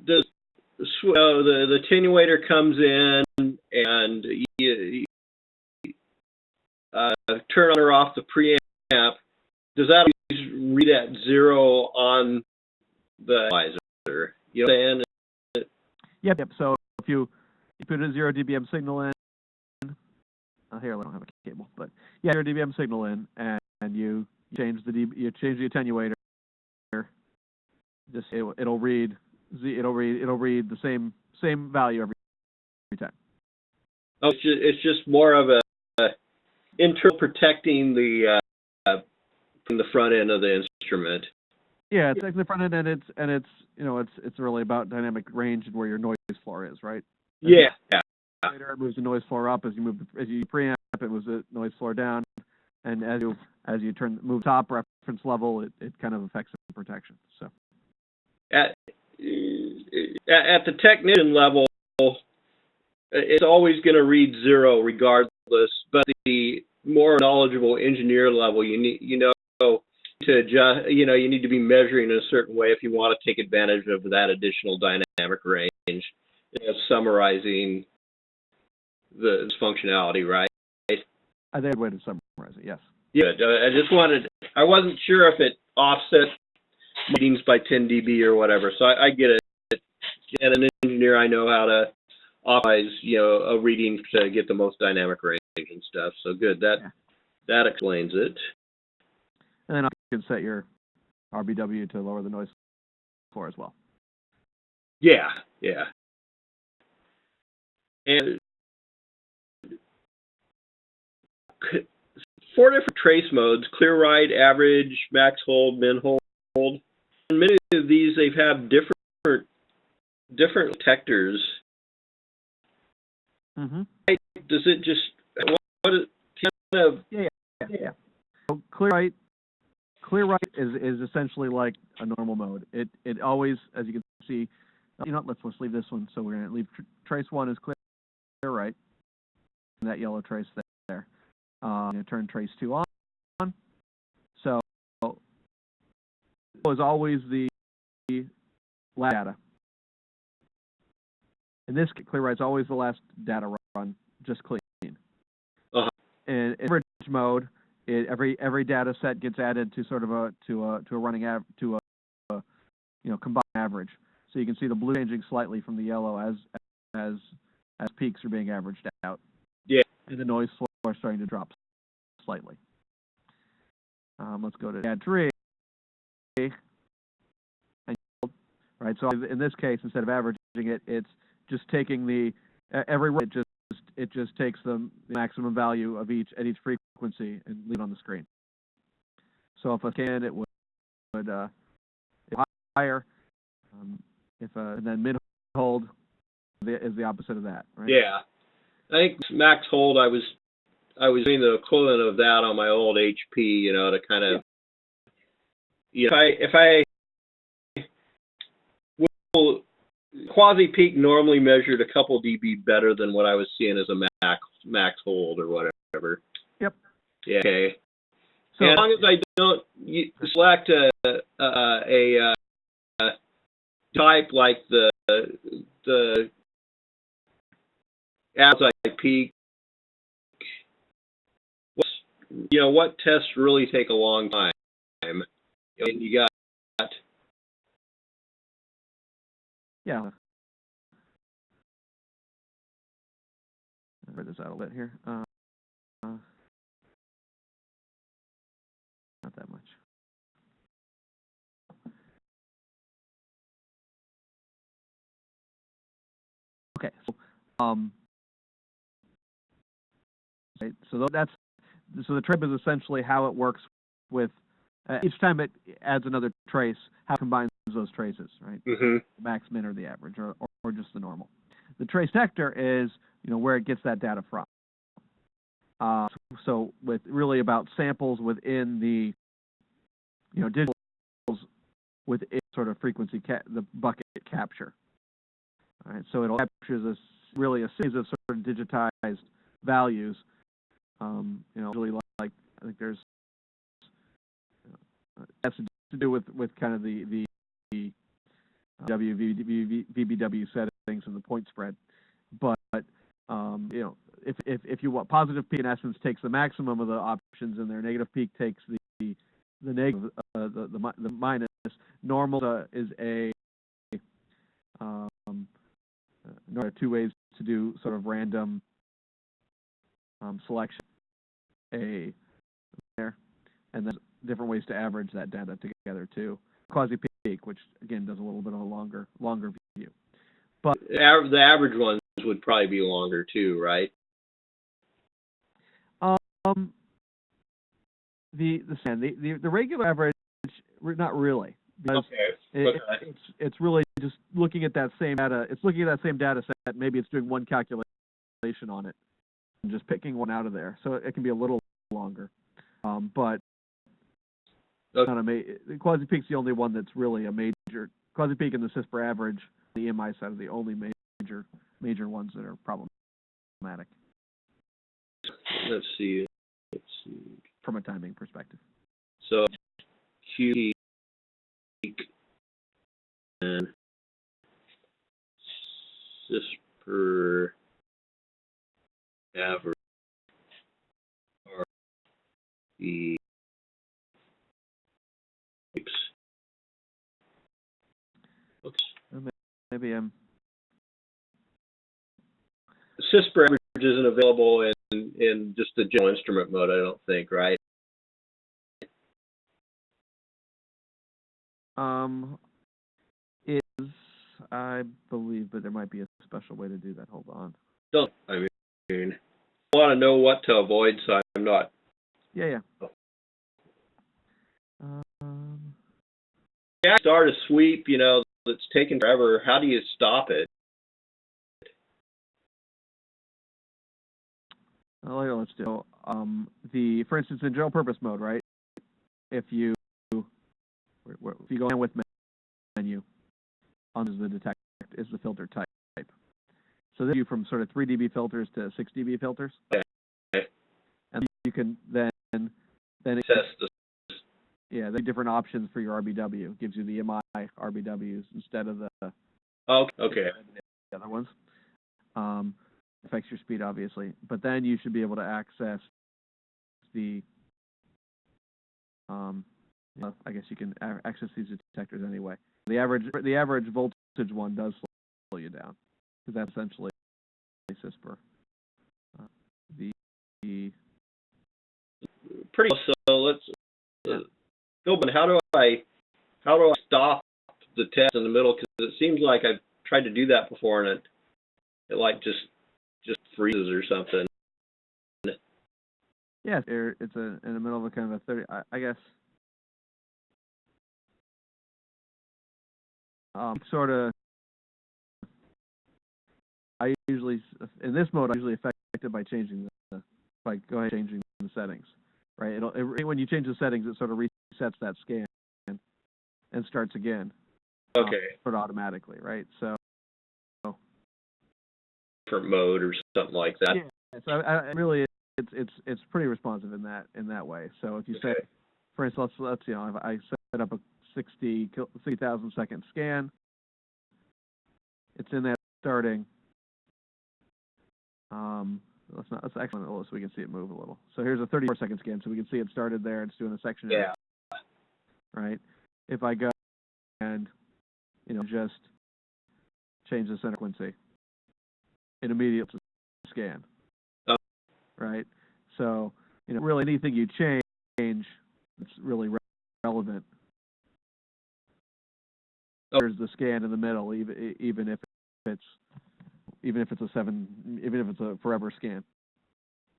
Speaker 1: the attenuator comes in and you turn on or off the preamp. Does that always read at 0 on the analyzer? You know what I'm saying?
Speaker 2: Yep. So if you put a 0 dBm signal in, here I don't have a cable, but 0 dBm signal in, and you change the attenuator, just it'll read the same value every time.
Speaker 1: Oh, it's just more of a internal protecting from the front end of the instrument.
Speaker 2: Yeah, it's like the front end, and it's really about dynamic range and where your noise floor is, right?
Speaker 1: Yeah.
Speaker 2: Later, it moves the noise floor up as you preamp. It moves the noise floor down, and as you move top reference level, it kind of affects the protection. So
Speaker 1: at the technician level, it's always going to read 0 regardless. But the more knowledgeable engineer level, you need to adjust. You need to be measuring in a certain way if you want to take advantage of that additional dynamic range. Summarizing the functionality, right?
Speaker 2: I think a way to summarize it, yes.
Speaker 1: Yeah, I wasn't sure if it offset readings by 10 dB or whatever, so I get it. And an engineer, I know how to optimize, a reading to get the most dynamic range and stuff. So good, that explains it.
Speaker 2: And then you can set your RBW to lower the noise floor as well.
Speaker 1: Yeah. And 4 different trace modes: clear write, average, max hold, min hold. And many of these, they have different detectors.
Speaker 2: Mm-hmm.
Speaker 1: Does it just what is kind of?
Speaker 2: Yeah. So clear write is essentially like a normal mode. It always, as you can see, let's leave this one. So we're going to leave trace 1 is clear write, and that yellow trace there. Turn trace 2 on, is always the last data. In this clear write's always the last data run, just clean. In average mode, every data set gets added to sort of a running combined average. So you can see the blue changing slightly from the yellow as peaks are being averaged out.
Speaker 1: Yeah.
Speaker 2: And the noise floor is starting to drop slightly. Let's go to add tree. Right. So in this case, instead of averaging it, it's just taking it just takes the maximum value of each at each frequency and leave it on the screen. So if a scan, it would if higher. And then mid hold is the opposite of that, right?
Speaker 1: Yeah, I think max hold. I was doing the equivalent of that on my old HP, to kind of, if I will, quasi peak normally measured a couple dB better than what I was seeing as a max hold or whatever.
Speaker 2: Yep.
Speaker 1: Yeah. Okay.
Speaker 2: So
Speaker 1: and as long as I don't select a type like the as I peak, what tests really take a long time? And you got
Speaker 2: yeah. I'll write this out a bit here. Not that much. Okay, so right, so the trip is essentially how it works with each time it adds another trace, how it combines those traces, right?
Speaker 1: Mm-hmm.
Speaker 2: The max, min, or the average, or just the normal. The trace detector is where it gets that data from. So with really about samples within the digitals within sort of frequency the bucket capture. All right, so it captures really a series of sort of digitized values. Really like I think there's has to do with kind of the VBW settings and the point spread, but if you want positive peak in essence takes the maximum of the options in there, negative peak takes the negative the minus. Normal is there are two ways to do sort of random selection there, and then different ways to average that data together too. Quasi peak, which again does a little bit of a longer view. But
Speaker 1: the average ones would probably be longer too, right?
Speaker 2: The regular average, not really. Because it's really just looking at that same data. It's looking at that same data set. Maybe it's doing one calculation on it and just picking one out of there. So it can be a little longer. But quasi peak's the only one that's really a major. Quasi peak and the CISPR average, the EMI side, are the only major ones that are problematic.
Speaker 1: Let's see.
Speaker 2: From a timing perspective.
Speaker 1: So Q peak and CISPR average are the types. Oops.
Speaker 2: Maybe
Speaker 1: CISPR average isn't available in just the general instrument mode, I don't think, right?
Speaker 2: It is, I believe, but there might be a special way to do that. Hold on.
Speaker 1: I want to know what to avoid, so I'm not.
Speaker 2: Yeah.
Speaker 1: You start a sweep, that's taken forever. How do you stop it?
Speaker 2: Let's do for instance, in general purpose mode, right? If you go in with menu, on is the detect is the filter type. So this you from sort of 3 dB filters to 6 dB filters.
Speaker 1: Okay.
Speaker 2: And you can then
Speaker 1: test
Speaker 2: Yeah, they have different options for your RBW. It gives you the MI RBWs instead of the
Speaker 1: Okay.
Speaker 2: other ones. Affects your speed, obviously. But then you should be able to access the, I guess you can access these detectors anyway. The average voltage one does slow you down, because that's essentially CISPR.
Speaker 1: Pretty close. So let's go. But how do I stop the test in the middle? Because it seems like I've tried to do that before, and it like just freezes or something.
Speaker 2: Yeah, it's in the middle of a kind of a 30. I guess. Sort of. In this mode, I usually affect it by changing changing the settings, right? When you change the settings, it sort of resets that scan and starts again.
Speaker 1: Okay.
Speaker 2: Sort of automatically, right? So.
Speaker 1: For mode or something like that.
Speaker 2: Yeah. So really, it's pretty responsive in that way. So if you say, for instance, let's if I set up a 60,000 second scan, it's in that starting. Let's actually so we can see it move a little. So here's a 34-second scan, so we can see it started there. It's doing a section.
Speaker 1: Yeah.
Speaker 2: Right. If I go and just change the center frequency, it immediately scan.
Speaker 1: Oh.
Speaker 2: Right. So really anything you change, it's really relevant.
Speaker 1: Oh.
Speaker 2: There's the scan in the middle, even if it's a forever scan.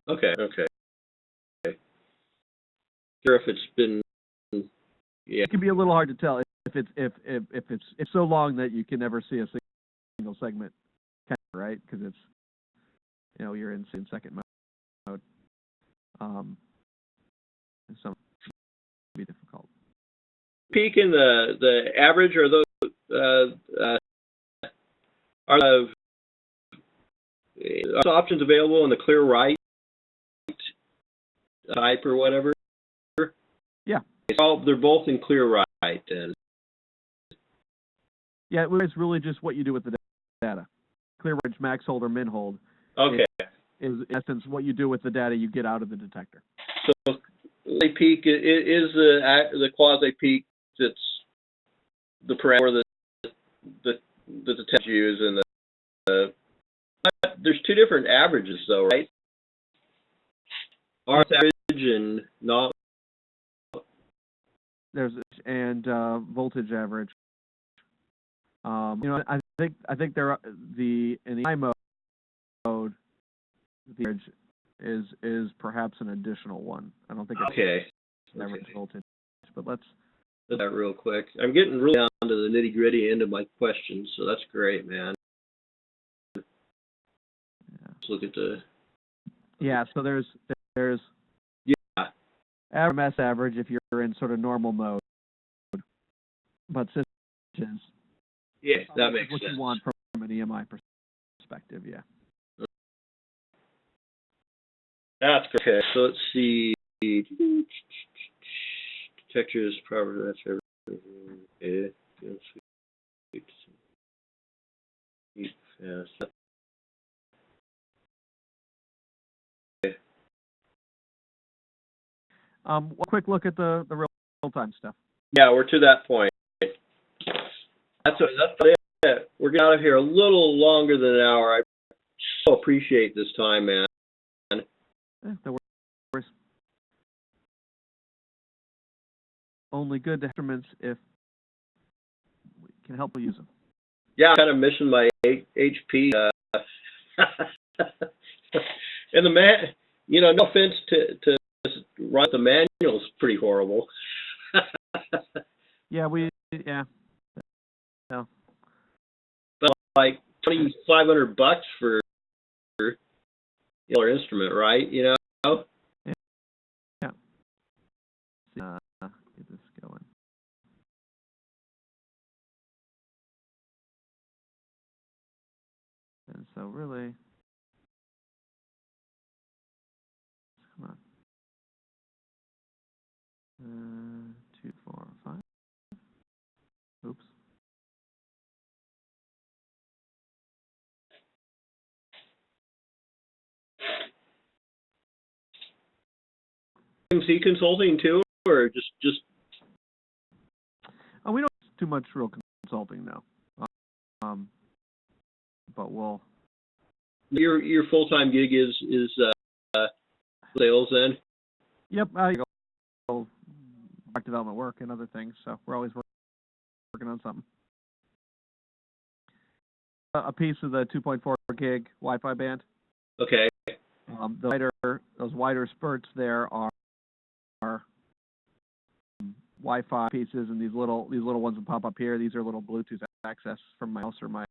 Speaker 1: Okay. Sure, if it's been, yeah.
Speaker 2: It can be a little hard to tell if it's so long that you can never see a single segment, right? Because it's you're in second mode. And some be difficult.
Speaker 1: Peak in the average, or those are the options available in the clear right type or whatever?
Speaker 2: Yeah.
Speaker 1: They're both in clear right then.
Speaker 2: Yeah, it's really just what you do with the data. Clear range, max hold, or min hold.
Speaker 1: Okay.
Speaker 2: Is in essence what you do with the data you get out of the detector.
Speaker 1: So the peak is the quasi peak that's the parameter that the detector use, and there's two different averages though, right? RS average and not.
Speaker 2: There's voltage average. I think there are in the I mode, the average is perhaps an additional one. I don't think it's average voltage, but let's
Speaker 1: do that real quick. I'm getting really down to the nitty gritty end of my questions, so that's great, man. Yeah. Let's look at the.
Speaker 2: Yeah, so there's RMS average if you're in sort of normal mode, but systems.
Speaker 1: Yeah, that makes
Speaker 2: what
Speaker 1: sense.
Speaker 2: You want from an EMI perspective, yeah.
Speaker 1: That's okay. So let's see. Detectors, property, that's everything.
Speaker 2: A quick look at the real-time stuff.
Speaker 1: Yeah, we're to that point. That's it. We're getting out of here a little longer than an hour. I so appreciate this time, man.
Speaker 2: No worries. Only good instruments if we can help you use them.
Speaker 1: Yeah, I'm kind of missing my HP. And no offense to run the manual's pretty horrible.
Speaker 2: Yeah. No.
Speaker 1: But like $2,500 for your instrument, right?
Speaker 2: Yeah. Get this going. And so really, come on.
Speaker 1: IMC consulting too, or just?
Speaker 2: We don't do too much real consulting now, but we'll.
Speaker 1: Your full-time gig is sales then?
Speaker 2: Yep, go product development work and other things. So we're always working on something. A piece of the 2.4 gig Wi-Fi band.
Speaker 1: Okay.
Speaker 2: Those wider spurts there are Wi-Fi pieces, and these little ones that pop up here. These are little Bluetooth access from my mouse or my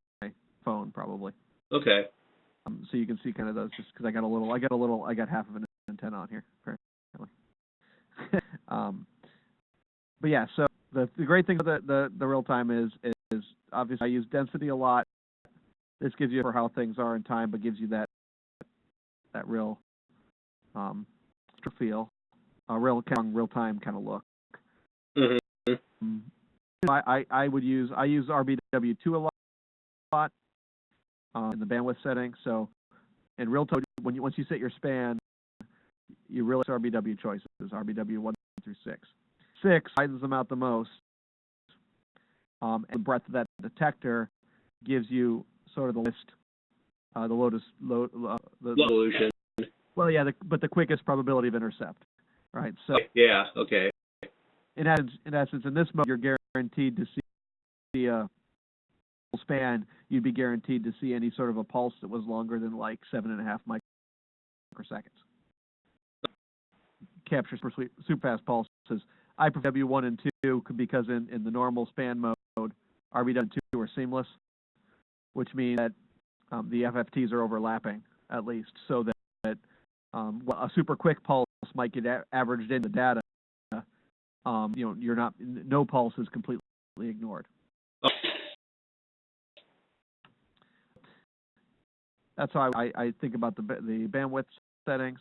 Speaker 2: phone, probably.
Speaker 1: Okay.
Speaker 2: So you can see kind of those, just because I got half of an antenna on here, apparently. But yeah, so the great thing about the real time is obviously I use density a lot. This gives you for how things are in time, but gives you that real feel, real time kind of look. Mm-hmm. I use RBW2 a lot in the bandwidth setting. So in real time, once you set your span, you realize RBW choices, RBW 1 through 6. 6 widens them out the most, and the breadth of that detector gives you sort of the
Speaker 1: solution.
Speaker 2: Well, yeah, but the quickest probability of intercept, right? So
Speaker 1: yeah, okay.
Speaker 2: In essence, in this mode, you're guaranteed to see a span. You'd be guaranteed to see any sort of a pulse that was longer than like 7.5 microseconds. Captures for super fast pulses. I prefer W1 and 2 because in the normal span mode, RBW and 2 are seamless, which means that the FFTs are overlapping at least, so that a super quick pulse might get averaged in the data. No pulse is completely ignored. That's how I think about the bandwidth settings.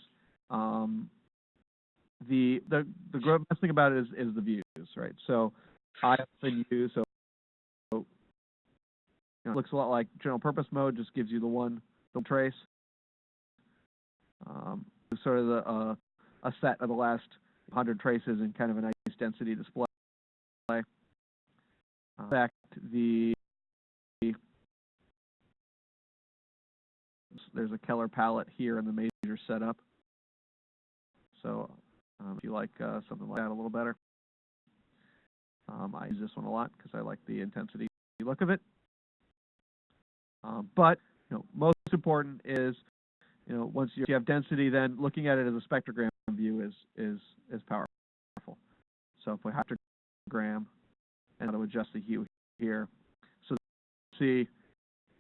Speaker 2: The best thing about it is the views, right? So I often use it looks a lot like general purpose mode, just gives you the one trace. Sort of a set of the last 100 traces in kind of a nice density display. In fact, there's a Keller palette here in the major setup. So if you like something like that a little better, I use this one a lot because I like the intensity look of it. But most important is once you have density, then looking at it as a spectrogram view is powerful. So if we have spectrogram and to adjust the hue here, so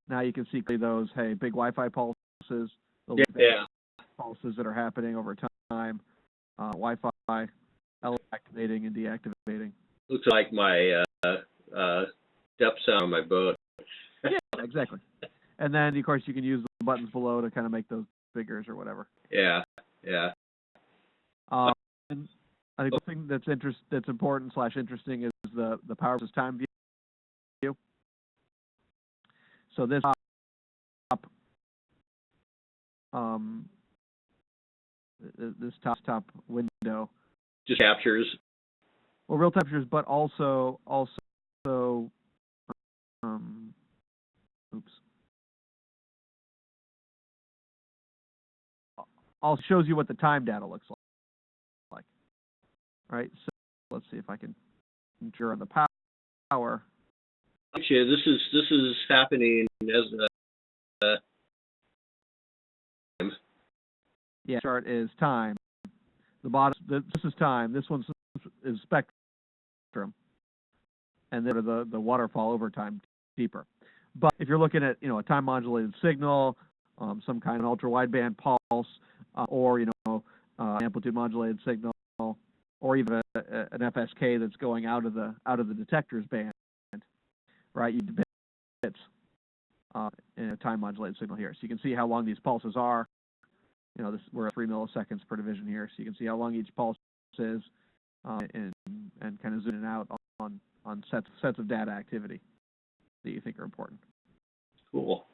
Speaker 2: now you can see those big Wi-Fi pulses, those pulses that are happening over time, Wi-Fi activating and deactivating.
Speaker 1: Looks like my depth sound on my boat.
Speaker 2: Yeah, exactly. And then of course you can use the buttons below to kind of make those bigger or whatever.
Speaker 1: Yeah.
Speaker 2: And I think the thing that's important / interesting is the power versus time view. So this top window
Speaker 1: just captures
Speaker 2: real temperatures, but also also shows you what the time data looks like. Right? So let's see if I can ensure on the power.
Speaker 1: Actually, this is happening as
Speaker 2: yeah, chart is time. The bottom this is time. This one is spectrum, and then the waterfall over time deeper. But if you're looking at a time modulated signal, some kind of ultra wideband pulse, or amplitude modulated signal, or even an FSK that's going out of the detector's band, right? You bits in a time modulated signal here, so you can see how long these pulses are. We're at 3 milliseconds per division here, so you can see how long each pulse is, and kind of zooming out on sets of data activity that you think are important.
Speaker 1: Cool.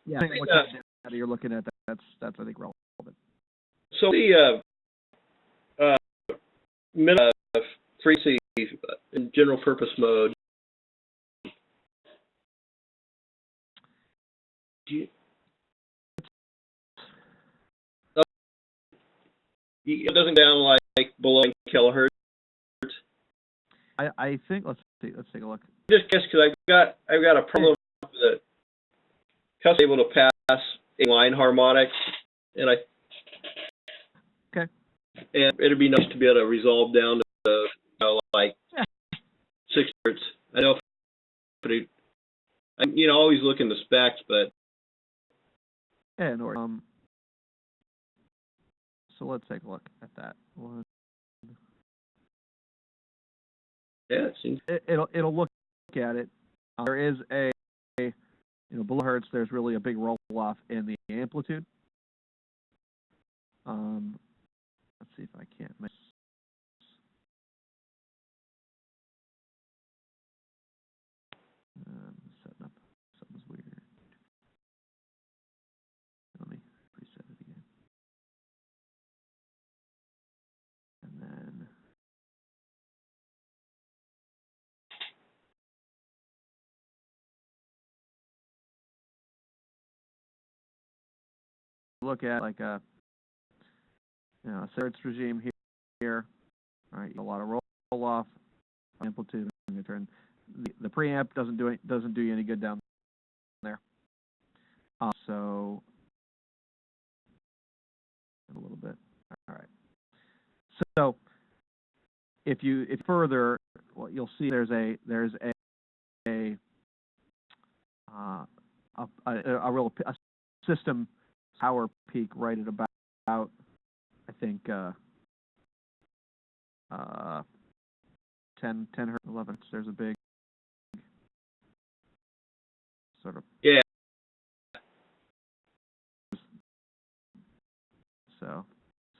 Speaker 2: Yeah, what kind of data you're looking at, that's I think relevant.
Speaker 1: So frequency in general purpose mode. It doesn't go down like below 10 kilohertz.
Speaker 2: I think let's take a look.
Speaker 1: Just guess because I've got a problem that customer able to pass a line harmonic, and and it'd be nice to be able to resolve down to like 6 hertz. I know, but I'm always looking the specs, but
Speaker 2: yeah, no worries. So let's take a look at that one.
Speaker 1: Yeah, it seems
Speaker 2: it'll look at it. There is a below hertz. There's really a big roll off in the amplitude. Let's see if I can't miss. Setting up something's weird. Let me reset it again. And then look at like a hertz regime here. All right, a lot of roll off, amplitude, and turn. The preamp doesn't do you any good down there. So a little bit. All right. So if further, what you'll see there's a real system power peak right at about I think 10 hertz, 11 hertz. There's a big sort of so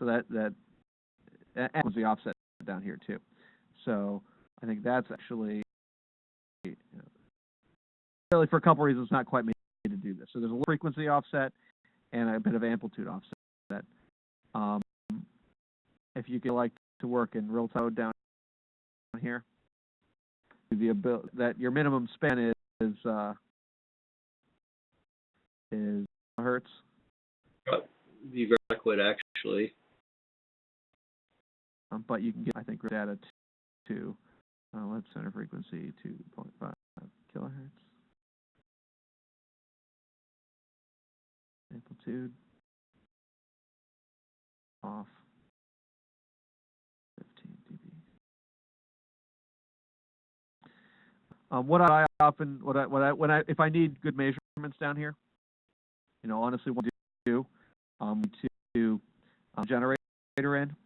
Speaker 2: that was the offset down here too. So I think that's actually really for a couple reasons not quite made to do this. So there's a little frequency offset and a bit of amplitude offset. If you could like to work in real time down here, the ability that your minimum span is hertz.
Speaker 1: be very liquid actually.
Speaker 2: But you can get, I think, data to let's center frequency 2.5 kilohertz. Amplitude off 15 dB. If I need good measurements down here, honestly, what I do to generator in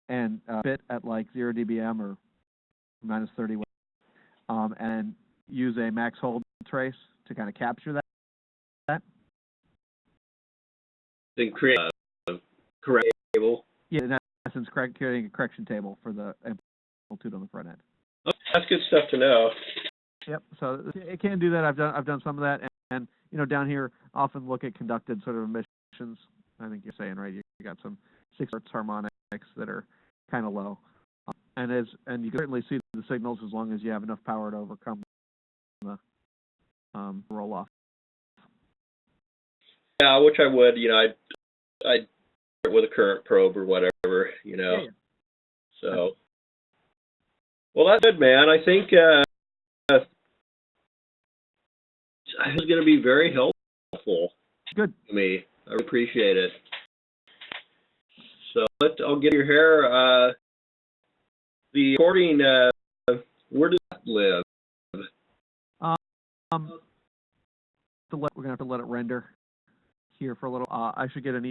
Speaker 2: and bit at like 0 dBm or minus 30, and use a max hold trace to kind of capture that.
Speaker 1: Then create a correction table.
Speaker 2: Yeah, in essence, creating a correction table for the amplitude on the front end.
Speaker 1: Oh, that's good stuff to know.
Speaker 2: Yep. So it can do that. I've done some of that, and down here often look at conducted sort of emissions. I think you're saying right. You got some 6 hertz harmonics that are kind of low, and you can certainly see the signals as long as you have enough power to overcome the roll off.
Speaker 1: Yeah, which I would. I'd start with a current probe or whatever.
Speaker 2: Yeah.
Speaker 1: So, well, that's good, man. I think it's going to be very helpful.
Speaker 2: Good.
Speaker 1: To me. I appreciate it. So I'll get your hair. The recording, where does that live?
Speaker 2: We're gonna have to let it render here for a little. I should get an